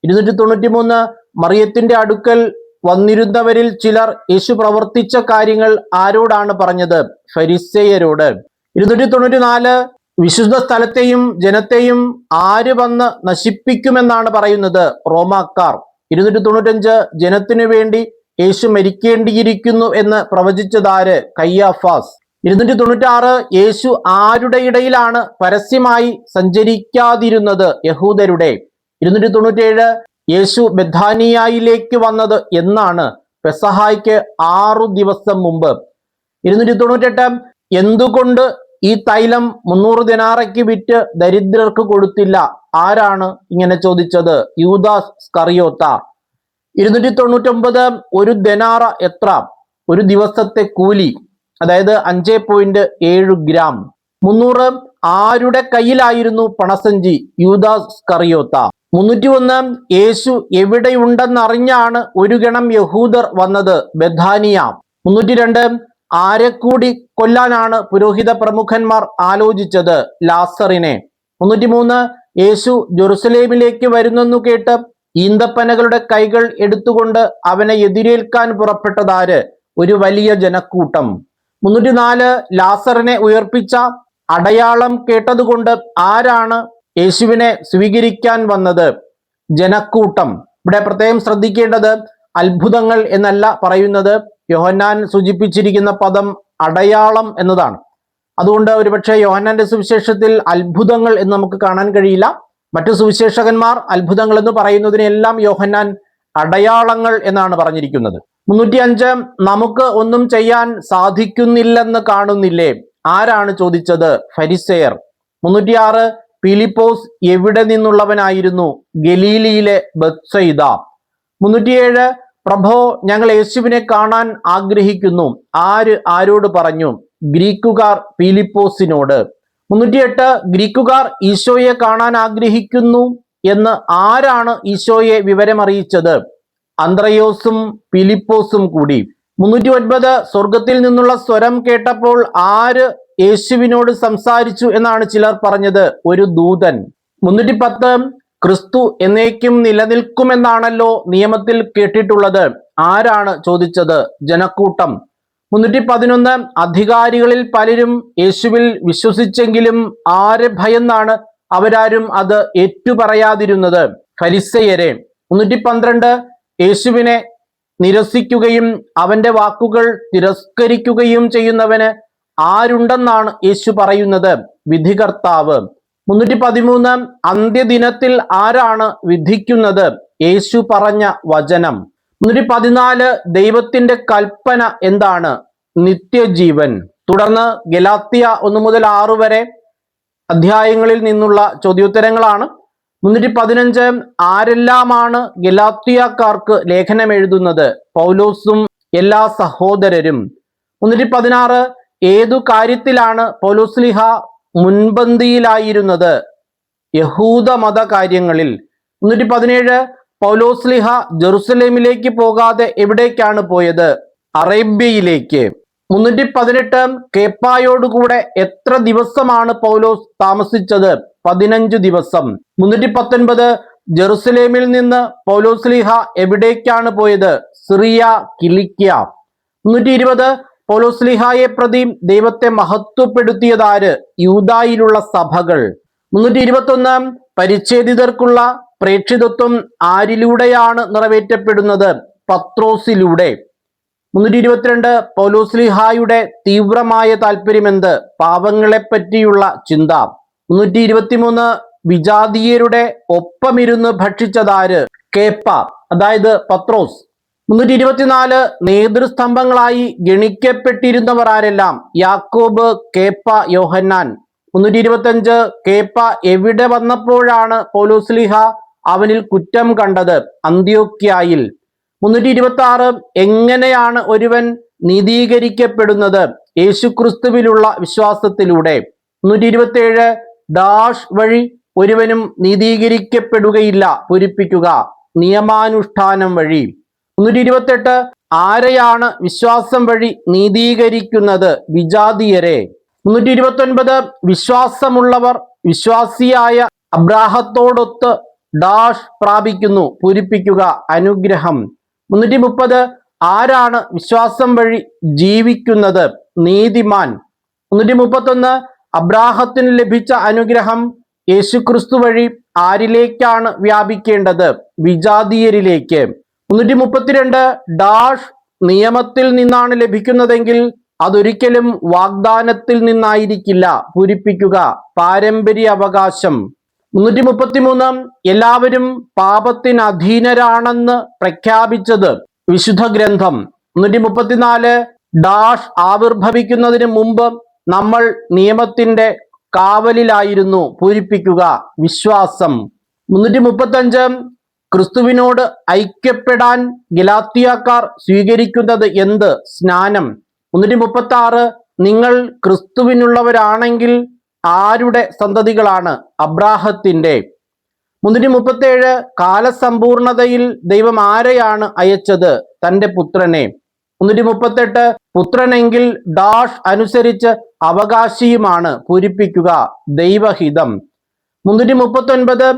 293 മറിയത്തിന്റെ അടുക്കൽ വന്നിരുന്നവരിൽ ചിലർ യേശു പ്രവർത്തിച്ച കാര്യങ്ങൾ ആരോടാണ് പറഞ്ഞത്, ഫരിസേയരോട്. 294 വിശുദ്ധ സ്ഥലത്തെയും ജനത്തെയും ആര് വന്ന് നശിപ്പിക്കുമെന്നാണ് പറയുന്നത്, റോമാക്കാർ. 295 ജനത്തിനു വേണ്ടി യേശു മരിക്കേണ്ടിയിരിക്കുന്നു എന്ന് പ്രവചിച്ചതാര്, കയ്യാഫാസ്. 296 യേശു ആരുടെ ഇടയിലാണ് പരസ്യമായി സഞ്ചരിക്കാതിരുന്നത്, യഹൂദരുടെ. 297 യേശു ബെഥാനിയായിലേക്ക് വന്നത് എന്നാണ്, പെസഹായ്ക്ക് 6 ദിവസം മുമ്പ്. 298 എന്തുകൊണ്ട് ഈ തൈലം 300 ദിനാറയ്ക്ക് വിറ്റ് ദരിദ്രർക്ക് കൊടുത്തില്ല, ആരാണ് ഇങ്ങനെ ചോദിച്ചത്, യൂദാസ് സ്കറിയോത്ത. 299 ഒരു ദനാറ എത്ര, ഒരു ദിവസത്തെ കൂലി, അതായത് 5.7 ഗ്രാം. 300 ആരുടെ കയ്യിലായിരുന്നു പണസഞ്ചി, യൂദാസ് സ്കറിയോത്ത. 301 യേശു എവിടെയുണ്ടെന്നറിഞ്ഞാണ് ഒരു ഗണം യഹൂദർ വന്നത്, ബെഥാനിയ. 302 ആരെ കൂടി കൊല്ലാനാണ് പുരോഹിത പ്രമുഖന്മാർ ആലോചിച്ചത്, ലാസറിനെ. 303 യേശു ജെറുസലേമിലേക്ക് വരുന്നെന്നു കേട്ട് ഈന്തപ്പനകളുടെ കൈകൾ എടുത്തുകൊണ്ട് അവനെ എതിരേൽക്കാൻ പുറപ്പെട്ടതാര്, ഒരു വലിയ ജനക്കൂട്ടം. 304 ലാസറിനെ ഉയർപ്പിച്ച അടയാളം കേട്ടതുകൊണ്ട് ആരാണ് യേശുവിനെ സ്വീകരിക്കാൻ വന്നത്, ജനക്കൂട്ടം. ഇവിടെ പ്രത്യേകം ശ്രദ്ധിക്കേണ്ടത് അത്ഭുതങ്ങൾ എന്നല്ല പറയുന്നത്, യോഹന്നാൻ സൂചിപ്പിച്ചിരിക്കുന്ന പദം അടയാളം എന്നതാണ്. അതുകൊണ്ട് ഒരുപക്ഷെ യോഹന്നാന്റെ സുവിശേഷത്തിൽ അത്ഭുതങ്ങൾ എന്ന് നമുക്ക് കാണാൻ കഴിയില്ല. മറ്റു സുവിശേഷകന്മാർ അത്ഭുതങ്ങൾ എന്ന് പറയുന്നതിനെല്ലാം യോഹന്നാൻ അടയാളങ്ങൾ എന്നാണ് പറഞ്ഞിരിക്കുന്നത്. 305 നമുക്ക് ഒന്നും ചെയ്യാൻ സാധിക്കുന്നില്ലെന്ന് കാണുന്നില്ലേ, ആരാണ് ചോദിച്ചത്, ഫരിസേയർ. 306 ഫിലിപ്പോസ് എവിടെ നിന്നുള്ളവനായിരുന്നു, ഗലീലിയിലെ ബത്സയിദ. 307 പ്രഭോ ഞങ്ങൾ യേശുവിനെ കാണാൻ ആഗ്രഹിക്കുന്നു, ആര് ആരോട് പറഞ്ഞു, ഗ്രീക്കുകാർ ഫിലിപ്പോസിനോട്. 308 ഗ്രീക്കുകാർ ഈശോയെ കാണാൻ ആഗ്രഹിക്കുന്നു എന്ന് ആരാണ് ഈശോയെ വിവരമറിയിച്ചത്, അന്ത്രയോസും ഫിലിപ്പോസും കൂടി. 309 സ്വർഗത്തിൽ നിന്നുള്ള സ്വരം കേട്ടപ്പോൾ ആര് യേശുവിനോട് സംസാരിച്ചു എന്നാണ് ചിലർ പറഞ്ഞത്, ഒരു ദൂതൻ. 310 ക്രിസ്തു എന്നേക്കും നിലനിൽക്കുമെന്നാണല്ലോ നിയമത്തിൽ കേട്ടിട്ടുള്ളത്, ആരാണ് ചോദിച്ചത്, ജനക്കൂട്ടം. 311 അധികാരികളിൽ പലരും യേശുവിൽ വിശ്വസിച്ചെങ്കിലും ആരെ ഭയന്നാണ് അവരാരും അത് ഏറ്റുപറയാതിരുന്നത്, ഫരിസേയരെ. 312 യേശുവിനെ നിരസിക്കുകയും അവന്റെ വാക്കുകൾ തിരസ്കരിക്കുകയും ചെയ്യുന്നവന് ആരുണ്ടെന്നാണ് യേശു പറയുന്നത്, വിധികർത്താവ്. 313 അന്ത്യദിനത്തിൽ ആരാണ് വിധിക്കുന്നത്, യേശു പറഞ്ഞ വചനം. 314 ദൈവത്തിന്റെ കൽപ്പന എന്താണ്, നിത്യജീവൻ. തുടർന്ന് ഗലാത്യ 1 മുതൽ 6 വരെ അധ്യായങ്ങളിൽ നിന്നുള്ള ചോദ്യോത്തരങ്ങളാണ്. 315 ആരെല്ലാമാണ് ഗലാത്യക്കാർക്ക് ലേഖനം എഴുതുന്നത്, പൗലോസും എല്ലാ സഹോദരരും. 316 ഏതു കാര്യത്തിലാണ് പൗലോസ്ലിഹ മുൻപന്തിയിലായിരുന്നത്, യഹൂദ മത കാര്യങ്ങളിൽ. 317 പൗലോസ്ലിഹ ജെറുസലേമിലേക്ക് പോകാതെ എവിടേക്കാണ് പോയത്, അറേബ്യയിലേക്ക്. 318 കേപ്പായോടുകൂടെ എത്ര ദിവസമാണ് പൗലോസ് താമസിച്ചത്, 15 ദിവസം. 319 ജെറുസലേമിൽ നിന്ന് പൗലോസ്ലിഹ എവിടേക്കാണ് പോയത്, സിറിയ, കിലിക്യ. 320 പൗലോസ്ലിഹായെ പ്രതി ദൈവത്തെ മഹത്വപ്പെടുത്തിയതാര്, യൂദായിലുള്ള സഭകൾ. 321 പരിച്ഛേദിതർക്കുള്ള പ്രേക്ഷിതത്വം ആരിലൂടെയാണ് നിറവേറ്റപ്പെടുന്നത്, പത്രോസിലൂടെ. 322 പൗലോസ്ലിഹായുടെ തീവ്രമായ താല്പര്യമെന്ത്, പാവങ്ങളെ പറ്റിയുള്ള ചിന്ത. 323 വിജാതീയരുടെ ഒപ്പമിരുന്ന് ഭക്ഷിച്ചതാര്, കേപ്പ, അതായത് പത്രോസ്. 324 നേതൃസ്തംഭങ്ങളായി ഗണിക്കപ്പെട്ടിരുന്നവർ ആരെല്ലാം, യാക്കോബ്, കേപ്പ, യോഹന്നാൻ. 325 കേപ്പ എവിടെ വന്നപ്പോഴാണ് പൗലോസ്ലിഹ അവനിൽ കുറ്റം കണ്ടത്, അന്ത്യോക്യായിൽ. 326 എങ്ങനെയാണ് ഒരുവൻ നീതീകരിക്കപ്പെടുന്നത്, യേശുക്രിസ്തുവിലുള്ള വിശ്വാസത്തിലൂടെ. 327 ഡാഷ് വഴി ഒരുവനും നീതീകരിക്കപ്പെടുകയില്ല. പൂരിപ്പിക്കുക. നിയമാനുഷ്ഠാനം വഴി. 328 ആരെയാണ് വിശ്വാസം വഴി നീതീകരിക്കുന്നത്? വിജാതീയരെ. 329 വിശ്വാസമുള്ളവർ വിശ്വാസിയായ അബ്രാഹത്തോടൊത്ത് ഡാഷ് പ്രാപിക്കുന്നു. പൂരിപ്പിക്കുക. അനുഗ്രഹം. 330 ആരാണ് വിശ്വാസം വഴി ജീവിക്കുന്നത്? നീതിമാൻ. 331 അബ്രാഹത്തിന് ലഭിച്ച അനുഗ്രഹം യേശുക്രിസ്തു വഴി ആരിലേക്കാണ് വ്യാപിക്കേണ്ടത്? വിജാതീയരിലേക്ക്. 332 ഡാഷ് നിയമത്തിൽ നിന്നാണ് ലഭിക്കുന്നതെങ്കിൽ അതൊരിക്കലും വാഗ്ദാനത്തിൽ നിന്നായിരിക്കില്ല. പൂരിപ്പിക്കുക. പാരമ്പര്യ അവകാശം. 333 എല്ലാവരും പാപത്തിന് അധീനരാണെന്ന് പ്രഖ്യാപിച്ചത്? വിശുദ്ധ ഗ്രന്ഥം. 334 ഡാഷ് ആവിർഭവിക്കുന്നതിന് മുമ്പ് നമ്മൾ നിയമത്തിന്റെ കാവലിലായിരുന്നു. പൂരിപ്പിക്കുക. വിശ്വാസം. 335 ക്രിസ്തുവിനോട് ഐക്യപ്പെടാൻ ഗലാത്യക്കാർ സ്വീകരിക്കുന്നത് എന്ത്? സ്നാനം. 336 നിങ്ങൾ ക്രിസ്തുവിനുള്ളവരാണെങ്കിൽ ആരുടെ സന്തതികളാണ്? അബ്രാഹത്തിന്റെ. 337 കാലസമ്പൂർണതയിൽ ദൈവം ആരെയാണ് അയച്ചത്? തന്റെ പുത്രനെ. 338 പുത്രനെങ്കിൽ ഡാഷ് അനുസരിച്ച് അവകാശിയുമാണ്. പൂരിപ്പിക്കുക. ദൈവഹിതം. 339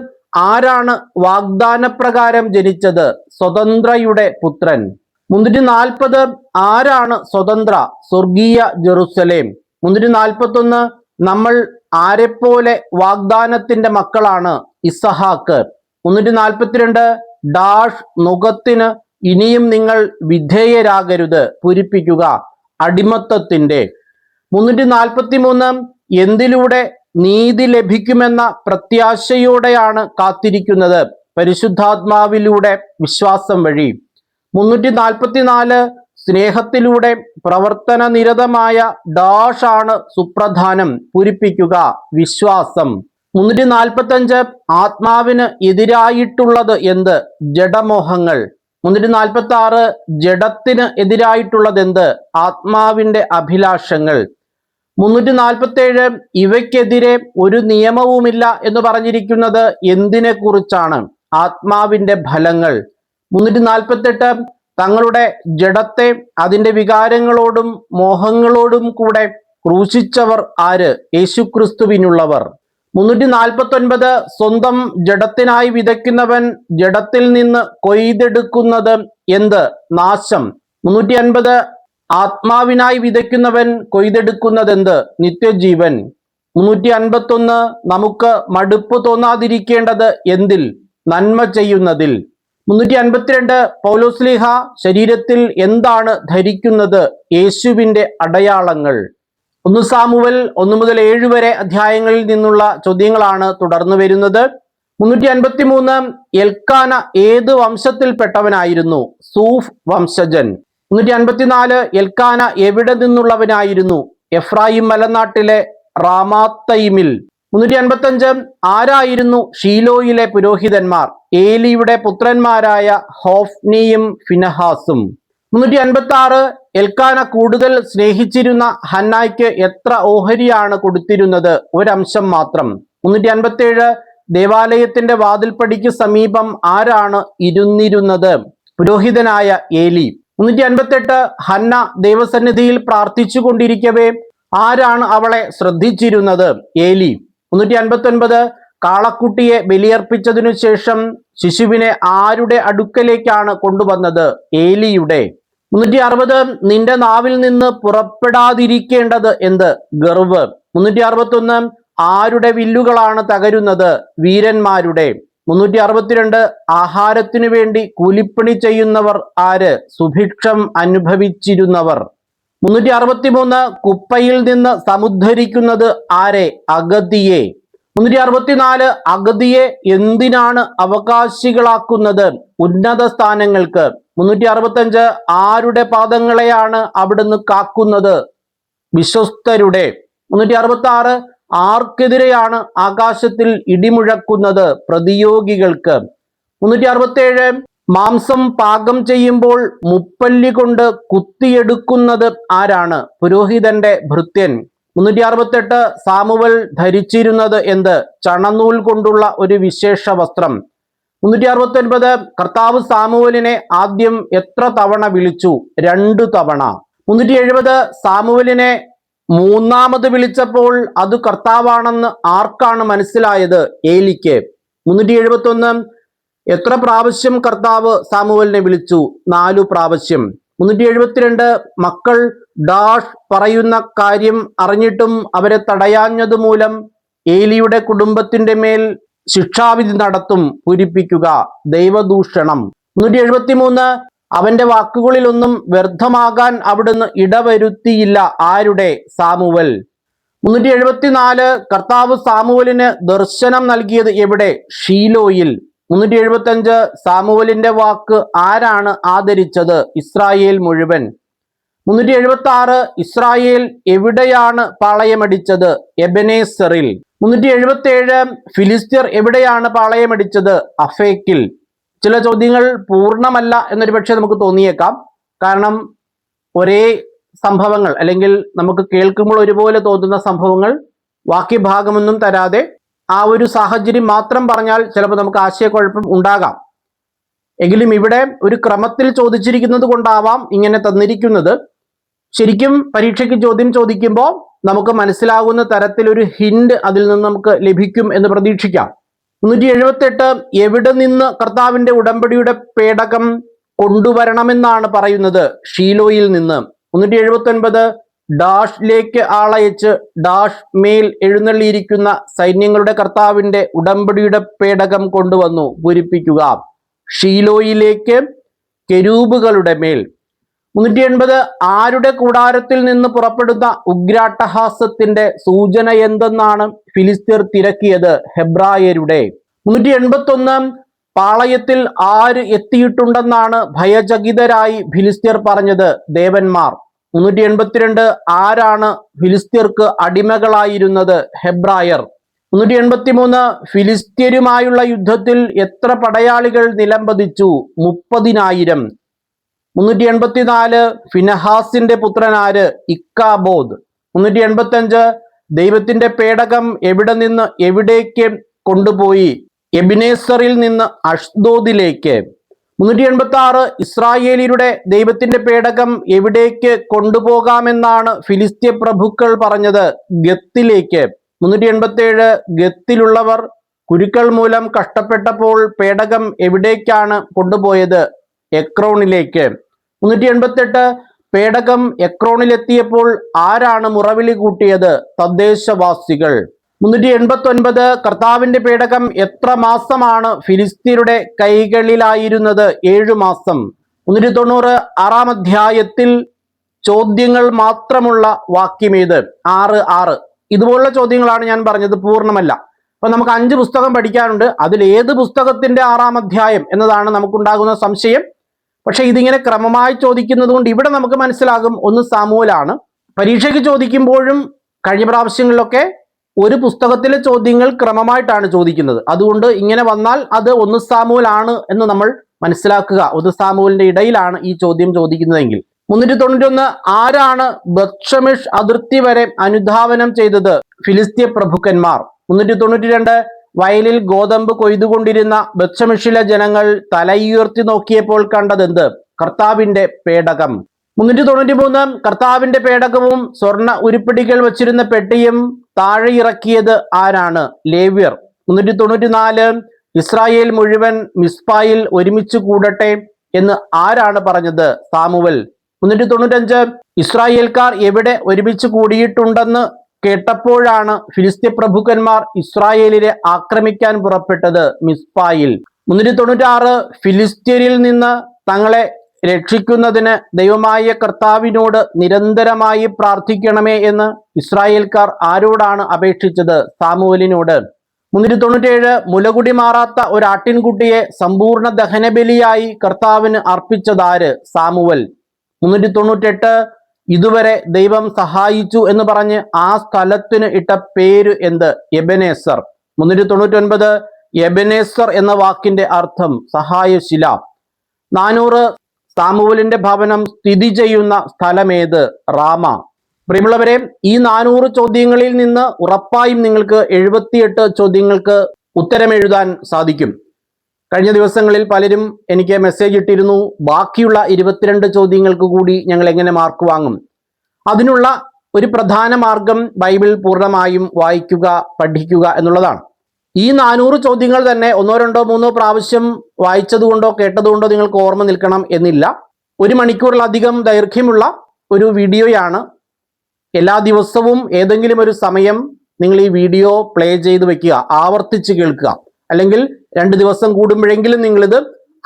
ആരാണ് വാഗ്ദാനപ്രകാരം ജനിച്ചത്? സ്വതന്ത്രയുടെ പുത്രൻ. 340 ആരാണ് സ്വതന്ത്ര? സ്വർഗീയ ജെറുസലേം. 341 നമ്മൾ ആരെപ്പോലെ വാഗ്ദാനത്തിന്റെ മക്കളാണ്? ഇസഹാക്ക്. 342 ഡാഷ് നുകത്തിന് ഇനിയും നിങ്ങൾ വിധേയരാകരുത്. പൂരിപ്പിക്കുക. അടിമത്തത്തിന്റെ. 343 എന്തിലൂടെ നീതി ലഭിക്കുമെന്ന പ്രത്യാശയോടെയാണ് കാത്തിരിക്കുന്നത്? പരിശുദ്ധാത്മാവിലൂടെ വിശ്വാസം വഴി. 344 സ്നേഹത്തിലൂടെ പ്രവർത്തന നിരതമായ ഡാഷ് ആണ് സുപ്രധാനം. പൂരിപ്പിക്കുക. വിശ്വാസം. 345 ആത്മാവിന് എതിരായിട്ടുള്ളത് എന്ത്? ജഡമോഹങ്ങൾ. 346 ജഡത്തിന് എതിരായിട്ടുള്ളത് എന്ത്? ആത്മാവിന്റെ അഭിലാഷങ്ങൾ. 347 ഇവയ്ക്കെതിരെ ഒരു നിയമവുമില്ല എന്ന് പറഞ്ഞിരിക്കുന്നത് എന്തിനെ കുറിച്ചാണ്? ആത്മാവിന്റെ ഫലങ്ങൾ. 348 തങ്ങളുടെ ജഡത്തെ അതിന്റെ വികാരങ്ങളോടും മോഹങ്ങളോടും കൂടെ ക്രൂശിച്ചവർ ആര്? യേശുക്രിസ്തുവിനുള്ളവർ. 349 സ്വന്തം ജഡത്തിനായി വിതയ്ക്കുന്നവൻ ജഡത്തിൽ നിന്ന് കൊയ്തെടുക്കുന്നത് എന്ത്? നാശം. 350 ആത്മാവിനായി വിതയ്ക്കുന്നവൻ കൊയ്തെടുക്കുന്നത് എന്ത്? നിത്യജീവൻ. 351 നമുക്ക് മടുപ്പ് തോന്നാതിരിക്കേണ്ടത് എന്തിൽ? നന്മ ചെയ്യുന്നതിൽ. 352 പൗലോസ്ലീഹ ശരീരത്തിൽ എന്താണ് ധരിക്കുന്നത്? യേശുവിന്റെ അടയാളങ്ങൾ. 1 സാമുവേൽ 1 മുതൽ 7 വരെ അധ്യായങ്ങളിൽ നിന്നുള്ള ചോദ്യങ്ങളാണ് തുടർന്നു വരുന്നത്. 353 എൽക്കാന ഏത് വംശത്തിൽപ്പെട്ടവനായിരുന്നു? സൂഫ് വംശജൻ. 354 എൽക്കാന എവിടെ നിന്നുള്ളവനായിരുന്നു? എഫ്രായിം മലനാട്ടിലെ റാമാത്തയിമിൽ. 355 ആരായിരുന്നു ഷീലോയിലെ പുരോഹിതന്മാർ? ഏലിയുടെ പുത്രന്മാരായ ഹോഫ്നിയും ഫിനഹാസും. 356 എൽക്കാന കൂടുതൽ സ്നേഹിച്ചിരുന്ന ഹന്നായ്ക്ക് എത്ര ഓഹരിയാണ് കൊടുത്തിരുന്നത്? ഒരംശം മാത്രം. 357 ദേവാലയത്തിന്റെ വാതിൽപ്പടിക്ക് സമീപം ആരാണ് ഇരുന്നിരുന്നത്? പുരോഹിതനായ ഏലി. 358 ഹന്ന ദൈവസന്നിധിയിൽ പ്രാർത്ഥിച്ചു കൊണ്ടിരിക്കവേ ആരാണ് അവളെ ശ്രദ്ധിച്ചിരുന്നത്? ഏലി. 359 കാളക്കുട്ടിയെ ബലിയർപ്പിച്ചതിനു ശേഷം ശിശുവിനെ ആരുടെ അടുക്കലേക്കാണ് കൊണ്ടുവന്നത്? ഏലിയുടെ. 360 നിന്റെ നാവിൽ നിന്ന് പുറപ്പെടാതിരിക്കേണ്ടത് എന്ത്? ഗർവ്. 361 ആരുടെ വില്ലുകളാണ് തകരുന്നത്? വീരന്മാരുടെ. 362 ആഹാരത്തിനു വേണ്ടി കൂലിപ്പണി ചെയ്യുന്നവർ ആര്? സുഭിക്ഷം അനുഭവിച്ചിരുന്നവർ. 363 കുപ്പയിൽ നിന്ന് സമുദ്ധരിക്കുന്നത് ആരെ? അഗതിയെ. 364 അഗതിയെ എന്തിനാണ് അവകാശികളാക്കുന്നത്? ഉന്നത സ്ഥാനങ്ങൾക്ക്. 365 ആരുടെ പാദങ്ങളെയാണ് അവിടുന്ന് കാക്കുന്നത്? വിശ്വസ്തരുടെ. 366 ആർക്കെതിരെയാണ് ആകാശത്തിൽ ഇടിമുഴക്കുന്നത്? പ്രതിയോഗികൾക്ക്. 367 മാംസം പാകം ചെയ്യുമ്പോൾ മുപ്പല്ലി കൊണ്ട് കുത്തിയെടുക്കുന്നത് ആരാണ്? പുരോഹിതന്റെ ഭൃത്യൻ. 368 സാമുവൽ ധരിച്ചിരുന്നത് എന്ത്? ചണനൂൽ കൊണ്ടുള്ള ഒരു വിശേഷ വസ്ത്രം. 369 കർത്താവ് സാമുവലിനെ ആദ്യം എത്ര തവണ വിളിച്ചു? 2 തവണ. 370 സാമുവലിനെ മൂന്നാമത് വിളിച്ചപ്പോൾ അത് കർത്താവാണെന്ന് ആർക്കാണ് മനസ്സിലായത്? ഏലിക്ക്. 371 എത്ര പ്രാവശ്യം കർത്താവ് സാമുവലിനെ വിളിച്ചു? 4 പ്രാവശ്യം. 372 മക്കൾ ഡാഷ് പറയുന്ന കാര്യം അറിഞ്ഞിട്ടും അവരെ തടയാഞ്ഞത് മൂലം ഏലിയുടെ കുടുംബത്തിന്റെ മേൽ ശിക്ഷാവിധി നടത്തും. പൂരിപ്പിക്കുക. ദൈവദൂഷണം. 373 അവന്റെ വാക്കുകളിലൊന്നും വ്യർത്ഥമാകാൻ അവിടുന്ന് ഇടവരുത്തിയില്ല. ആരുടെ? സാമുവൽ. 374 കർത്താവ് സാമുവലിന് ദർശനം നൽകിയത് എവിടെ? ഷീലോയിൽ. 375 സാമുവലിന്റെ വാക്ക് ആരാണ് ആദരിച്ചത്? ഇസ്രായേൽ മുഴുവൻ. 376 ഇസ്രായേൽ എവിടെയാണ് പാളയമടിച്ചത്? എബനേസറിൽ. 377 ഫിലിസ്ത്യർ എവിടെയാണ് പാളയമടിച്ചത്? അഫേക്കിൽ. ചില ചോദ്യങ്ങൾ പൂർണ്ണമല്ല എന്നൊരു പക്ഷേ നമുക്ക് തോന്നിയേക്കാം. കാരണം ഒരേ സംഭവങ്ങൾ അല്ലെങ്കിൽ നമുക്ക് കേൾക്കുമ്പോൾ ഒരുപോലെ തോന്നുന്ന സംഭവങ്ങൾ വാക്യഭാഗമൊന്നും തരാതെ ആ ഒരു സാഹചര്യം മാത്രം പറഞ്ഞാൽ ചിലപ്പോൾ നമുക്ക് ആശയക്കുഴപ്പം ഉണ്ടാകാം. എങ്കിലും ഇവിടെ ഒരു ക്രമത്തിൽ ചോദിച്ചിരിക്കുന്നത് കൊണ്ടാവാം ഇങ്ങനെ തന്നിരിക്കുന്നത്. ശരിക്കും പരീക്ഷയ്ക്ക് ചോദ്യം ചോദിക്കുമ്പോൾ നമുക്ക് മനസ്സിലാകുന്ന തരത്തിലൊരു ഹിന്റ് അതിൽ നിന്ന് നമുക്ക് ലഭിക്കും എന്ന് പ്രതീക്ഷിക്കാം. 378 എവിടെ നിന്ന് കർത്താവിന്റെ ഉടമ്പടിയുടെ പേടകം കൊണ്ടുവരണമെന്നാണ് പറയുന്നത്? ഷീലോയിൽ നിന്ന്. 379 ഡാഷിലേക്ക് ആളയച്ച് ഡാഷ് മേൽ എഴുന്നള്ളിയിരിക്കുന്ന സൈന്യങ്ങളുടെ കർത്താവിന്റെ ഉടമ്പടിയുടെ പേടകം കൊണ്ടുവന്നു. പൂരിപ്പിക്കുക. ഷീലോയിലേക്ക് കെരൂബുകളുടെ മേൽ. 380 ആരുടെ കൂടാരത്തിൽ നിന്ന് പുറപ്പെടുന്ന ഉഗ്രാട്ടഹാസത്തിന്റെ സൂചന എന്തെന്നാണ് ഫിലിസ്തീർ തിരക്കിയത്? ഹെബ്രായരുടെ. 381 പാളയത്തിൽ ആര് എത്തിയിട്ടുണ്ടെന്നാണ് ഭയചകിതരായി ഫിലിസ്തീർ പറഞ്ഞത്? ദേവന്മാർ. 382 ആരാണ് ഫിലിസ്തീർക്ക് അടിമകളായിരുന്നത്? ഹെബ്രായർ. 383 ഫിലിസ്ത്യരുമായുള്ള യുദ്ധത്തിൽ എത്ര പടയാളികൾ നിലംപതിച്ചു? 30,000. 384 ഫിനഹാസിന്റെ പുത്രനാര്? ഇക്കാബോദ്. 385 ദൈവത്തിന്റെ പേടകം എവിടെ നിന്ന് എവിടേക്ക് കൊണ്ടുപോയി? എബിനേസറിൽ നിന്ന് അഷ്ദോദിലേക്ക്. 386 ഇസ്രായേലിയുടെ ദൈവത്തിന്റെ പേടകം എവിടേക്ക് കൊണ്ടുപോകാമെന്നാണ് ഫിലിസ്ത്യ പ്രഭുക്കൾ പറഞ്ഞത്? ഗത്തിലേക്ക്. 387 ഗത്തിലുള്ളവർ കുരുക്കൾ മൂലം കഷ്ടപ്പെട്ടപ്പോൾ പേടകം എവിടേക്കാണ് കൊണ്ടുപോയത്? എക്രോണിലേക്ക്. 388 പേടകം എക്രോണിലെത്തിയപ്പോൾ ആരാണ് മുറവിളി കൂട്ടിയത്? തദ്ദേശവാസികൾ. 389 കർത്താവിന്റെ പേടകം എത്ര മാസമാണ് ഫിലിസ്തീനയുടെ കൈകളിലായിരുന്നത്? 7 മാസം. 390 6-ാം അധ്യായത്തിൽ ചോദ്യങ്ങൾ മാത്രമുള്ള വാക്യമേത്? 6:6. ഇതുപോലുള്ള ചോദ്യങ്ങളാണ് ഞാൻ പറഞ്ഞത്, പൂർണ്ണമല്ല. അപ്പൊ നമുക്ക് 5 പുസ്തകം പഠിക്കാനുണ്ട്. അതിൽ ഏത് പുസ്തകത്തിന്റെ 6-ാം അധ്യായം എന്നതാണ് നമുക്കുണ്ടാകുന്ന സംശയം. പക്ഷെ ഇതിങ്ങനെ ക്രമമായി ചോദിക്കുന്നത് കൊണ്ട് ഇവിടെ നമുക്ക് മനസ്സിലാകും ഒന്ന് സാമുവലാണ്. പരീക്ഷയ്ക്ക് ചോദിക്കുമ്പോഴും കഴിഞ്ഞ പ്രാവശ്യങ്ങളിലൊക്കെ ഒരു പുസ്തകത്തിലെ ചോദ്യങ്ങൾ ക്രമമായിട്ടാണ് ചോദിക്കുന്നത്. അതുകൊണ്ട് ഇങ്ങനെ വന്നാൽ അത് ഒന്ന് സാമുവൽ ആണ് എന്ന് നമ്മൾ മനസ്സിലാക്കുക. ഒന്ന് സാമുവലിന്റെ ഇടയിലാണ് ഈ ചോദ്യം ചോദിക്കുന്നതെങ്കിൽ. 391 ആരാണ് ബത്ഷമിഷ് അതിർത്തി വരെ അനുധാവനം ചെയ്തത്? ഫിലിസ്ത്യ പ്രഭുക്കന്മാർ. 392 വയലിൽ ഗോതമ്പ് കൊയ്തുകൊണ്ടിരുന്ന ബത്ഷമിഷിലെ ജനങ്ങൾ തലയുയർത്തി നോക്കിയപ്പോൾ കണ്ടതെന്ത്? കർത്താവിന്റെ പേടകം. 393 കർത്താവിന്റെ പേടകവും സ്വർണ്ണ ഉരുപ്പിടികൾ വച്ചിരുന്ന പെട്ടിയും താഴെ ഇറക്കിയത് ആരാണ്? ലേവ്യർ. 394 ഇസ്രായേൽ മുഴുവൻ മിസ്പായിൽ ഒരുമിച്ച് കൂടട്ടെ എന്ന് ആരാണ് പറഞ്ഞത്? സാമുവൽ. 395 ഇസ്രായേൽക്കാർ എവിടെ ഒരുമിച്ച് കൂടിയിട്ടുണ്ടെന്ന് കേട്ടപ്പോഴാണ് ഫിലിസ്ത്യ പ്രഭുക്കന്മാർ ഇസ്രായേലിനെ ആക്രമിക്കാൻ പുറപ്പെട്ടത്? മിസ്പായിൽ. 396 ഫിലിസ്ത്യരിൽ നിന്ന് തങ്ങളെ രക്ഷിക്കുന്നതിന് ദൈവമായ കർത്താവിനോട് നിരന്തരമായി പ്രാർത്ഥിക്കണമേ എന്ന് ഇസ്രായേൽക്കാർ ആരോടാണ് അപേക്ഷിച്ചത്? സാമുവലിനോട്. 397 മുലകുടി മാറാത്ത ഒരു ആട്ടിൻകുട്ടിയെ സമ്പൂർണ്ണ ദഹനബലിയായി കർത്താവിന് അർപ്പിച്ചതാര്? സാമുവൽ. 398 ഇതുവരെ ദൈവം സഹായിച്ചു എന്ന് പറഞ്ഞ് ആ സ്ഥലത്തിന് ഇട്ട പേര് എന്ത്? എബനേസർ. 399 എബനേസർ എന്ന വാക്കിന്റെ അർത്ഥം സഹായശില. 400 സാമുവലിന്റെ ഭവനം സ്ഥിതി ചെയ്യുന്ന സ്ഥലമേത്? റാമ. പ്രിയമുള്ളവരെ, ഈ 400 ചോദ്യങ്ങളിൽ നിന്ന് ഉറപ്പായും നിങ്ങൾക്ക് 78 ചോദ്യങ്ങൾക്ക് ഉത്തരം എഴുതാൻ സാധിക്കും. കഴിഞ്ഞ ദിവസങ്ങളിൽ പലരും എനിക്ക് മെസ്സേജ് ഇട്ടിരുന്നു, ബാക്കിയുള്ള 22 ചോദ്യങ്ങൾക്ക് കൂടി ഞങ്ങൾ എങ്ങനെ മാർക്ക് വാങ്ങും? അതിനുള്ള ഒരു പ്രധാന മാർഗം ബൈബിൾ പൂർണ്ണമായും വായിക്കുക, പഠിക്കുക എന്നുള്ളതാണ്. ഈ 400 ചോദ്യങ്ങൾ തന്നെ 1, 2, 3 പ്രാവശ്യം വായിച്ചതുകൊണ്ടോ കേട്ടതുകൊണ്ടോ നിങ്ങൾക്ക് ഓർമ്മ നിൽക്കണം എന്നില്ല. 1 മണിക്കൂറിലധികം ദൈർഘ്യമുള്ള ഒരു വീഡിയോയാണ്. എല്ലാ ദിവസവും ഏതെങ്കിലും ഒരു സമയം നിങ്ങൾ ഈ വീഡിയോ പ്ലേ ചെയ്ത് വെക്കുക, ആവർത്തിച്ച് കേൾക്കുക. അല്ലെങ്കിൽ 2 ദിവസം കൂടുമ്പോഴെങ്കിലും നിങ്ങളിത്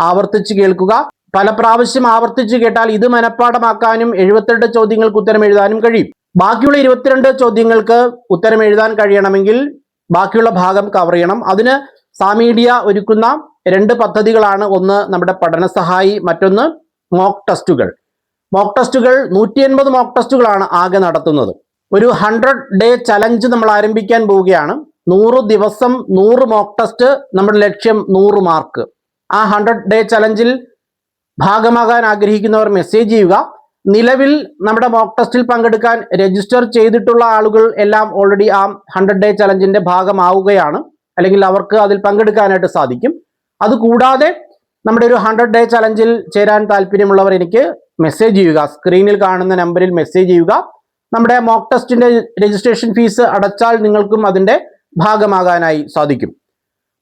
ആവർത്തിച്ച് കേൾക്കുക. പല പ്രാവശ്യം ആവർത്തിച്ച് കേട്ടാൽ ഇത് മനഃപ്പാഠമാക്കാനും 78 ചോദ്യങ്ങൾക്ക് ഉത്തരം എഴുതാനും കഴിയും. ബാക്കിയുള്ള 22 ചോദ്യങ്ങൾക്ക് ഉത്തരം എഴുതാൻ കഴിയണമെങ്കിൽ ബാക്കിയുള്ള ഭാഗം കവർ ചെയ്യണം. അതിന് സാമീഡിയ ഒരുക്കുന്ന 2 പദ്ധതികളാണ്. ഒന്ന് നമ്മുടെ പഠന സഹായി, മറ്റൊന്ന് മോക്ക് ടെസ്റ്റുകൾ. മോക്ക് ടെസ്റ്റുകൾ 180 മോക്ക് ടെസ്റ്റുകളാണ് ആകെ നടത്തുന്നത്. ഒരു 100 ഡേ ചലഞ്ച് നമ്മൾ ആരംഭിക്കാൻ പോവുകയാണ്. 100 ദിവസം 100 മോക്ക് ടെസ്റ്റ്, നമ്മുടെ ലക്ഷ്യം 100 മാർക്ക്. ആ 100 ഡേ ചലഞ്ചിൽ ഭാഗമാകാൻ ആഗ്രഹിക്കുന്നവർ മെസ്സേജ് ചെയ്യുക. നിലവിൽ നമ്മുടെ മോക്ക് ടെസ്റ്റിൽ പങ്കെടുക്കാൻ രജിസ്റ്റർ ചെയ്തിട്ടുള്ള ആളുകൾ എല്ലാം ഓൾറെഡി ആ 100 ഡേ ചലഞ്ചിന്റെ ഭാഗമാവുകയാണ്, അല്ലെങ്കിൽ അവർക്ക് അതിൽ പങ്കെടുക്കാനായിട്ട് സാധിക്കും. അതുകൂടാതെ നമ്മുടെ ഒരു 100 ഡേ ചലഞ്ചിൽ ചേരാൻ താല്പര്യമുള്ളവർ എനിക്ക് മെസ്സേജ് ചെയ്യുക. സ്ക്രീനിൽ കാണുന്ന നമ്പറിൽ മെസ്സേജ് ചെയ്യുക. നമ്മുടെ മോക്ക് ടെസ്റ്റിന്റെ രജിസ്ട്രേഷൻ ഫീസ് അടച്ചാൽ നിങ്ങൾക്കും അതിന്റെ ഭാഗമാകാനായി സാധിക്കും.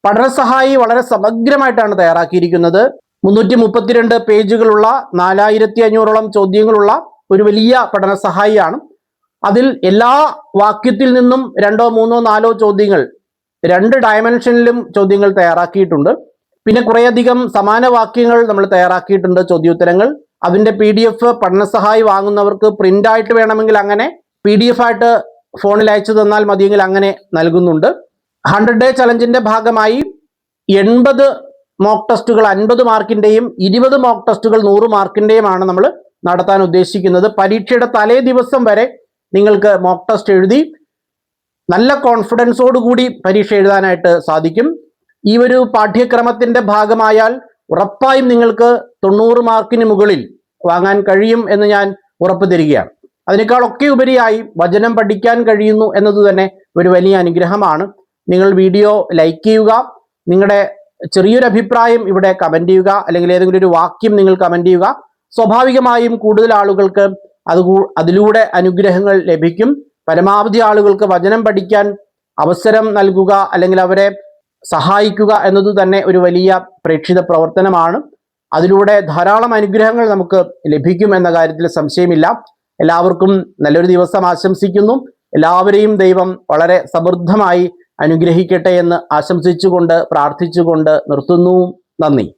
പഠനസഹായി വളരെ സമഗ്രമായിട്ടാണ് തയ്യാറാക്കിയിരിക്കുന്നത്. 332 പേജുകളുള്ള 4500ഓളം ചോദ്യങ്ങളുള്ള ഒരു വലിയ പഠനസഹായിയാണ്. അതിൽ എല്ലാ വാക്യത്തിൽ നിന്നും 2, 3, 4 ചോദ്യങ്ങൾ 2 ഡയമെൻഷനിലും ചോദ്യങ്ങൾ തയ്യാറാക്കിയിട്ടുണ്ട്. പിന്നെ കുറേയധികം സമാന വാക്യങ്ങൾ നമ്മൾ തയ്യാറാക്കിയിട്ടുണ്ട്, ചോദ്യോത്തരങ്ങൾ. അതിന്റെ PDF പഠനസഹായി വാങ്ങുന്നവർക്ക് പ്രിന്റ് ആയിട്ട് വേണമെങ്കിൽ അങ്ങനെ, PDF ആയിട്ട് ഫോണിൽ അയച്ചു തന്നാൽ മതിയെങ്കിൽ അങ്ങനെ നൽകുന്നുണ്ട്. 100 ഡേ ചലഞ്ചിന്റെ ഭാഗമായി 80 മോക്ക് ടെസ്റ്റുകൾ 50 മാർക്കിന്റെയും 20 മോക്ക് ടെസ്റ്റുകൾ 100 മാർക്കിന്റെയുമാണ് നമ്മൾ നടത്താൻ ഉദ്ദേശിക്കുന്നത്. പരീക്ഷയുടെ തലേ ദിവസം വരെ നിങ്ങൾക്ക് മോക്ക് ടെസ്റ്റ് എഴുതി നല്ല കോൺഫിഡൻസോടുകൂടി പരീക്ഷ എഴുതാനായിട്ട് സാധിക്കും. ഈ ഒരു പാഠ്യക്രമത്തിന്റെ ഭാഗമായാൽ ഉറപ്പായും നിങ്ങൾക്ക് 90 മാർക്കിന് മുകളിൽ വാങ്ങാൻ കഴിയും എന്ന് ഞാൻ ഉറപ്പ് തരികയാണ്. അതിനേക്കാളൊക്കെ ഉപരിയായി വചനം പഠിക്കാൻ കഴിയുന്നു എന്നത് തന്നെ ഒരു വലിയ അനുഗ്രഹമാണ്. നിങ്ങൾ വീഡിയോ ലൈക്ക് ചെയ്യുക, നിങ്ങളുടെ ചെറിയൊരു അഭിപ്രായം ഇവിടെ കമന്റ് ചെയ്യുക, അല്ലെങ്കിൽ ഏതെങ്കിലും ഒരു വാക്യം നിങ്ങൾ കമന്റ് ചെയ്യുക. സ്വാഭാവികമായും കൂടുതൽ ആളുകൾക്ക് അതിലൂടെ അനുഗ്രഹങ്ങൾ ലഭിക്കും. പരമാവധി ആളുകൾക്ക് വചനം പഠിക്കാൻ അവസരം നൽകുക, അല്ലെങ്കിൽ അവരെ സഹായിക്കുക എന്നത് തന്നെ ഒരു വലിയ പ്രേക്ഷിത പ്രവർത്തനമാണ്. അതിലൂടെ ധാരാളം അനുഗ്രഹങ്ങൾ നമുക്ക് ലഭിക്കും എന്ന കാര്യത്തിൽ സംശയമില്ല. എല്ലാവർക്കും നല്ലൊരു ദിവസം ആശംസിക്കുന്നു. എല്ലാവരെയും ദൈവം വളരെ സമൃദ്ധമായി അനുഗ്രഹിക്കട്ടെ എന്ന് ആശംസിച്ചുകൊണ്ട് പ്രാർത്ഥിച്ചുകൊണ്ട് നിർത്തുന്നു. നന്ദി.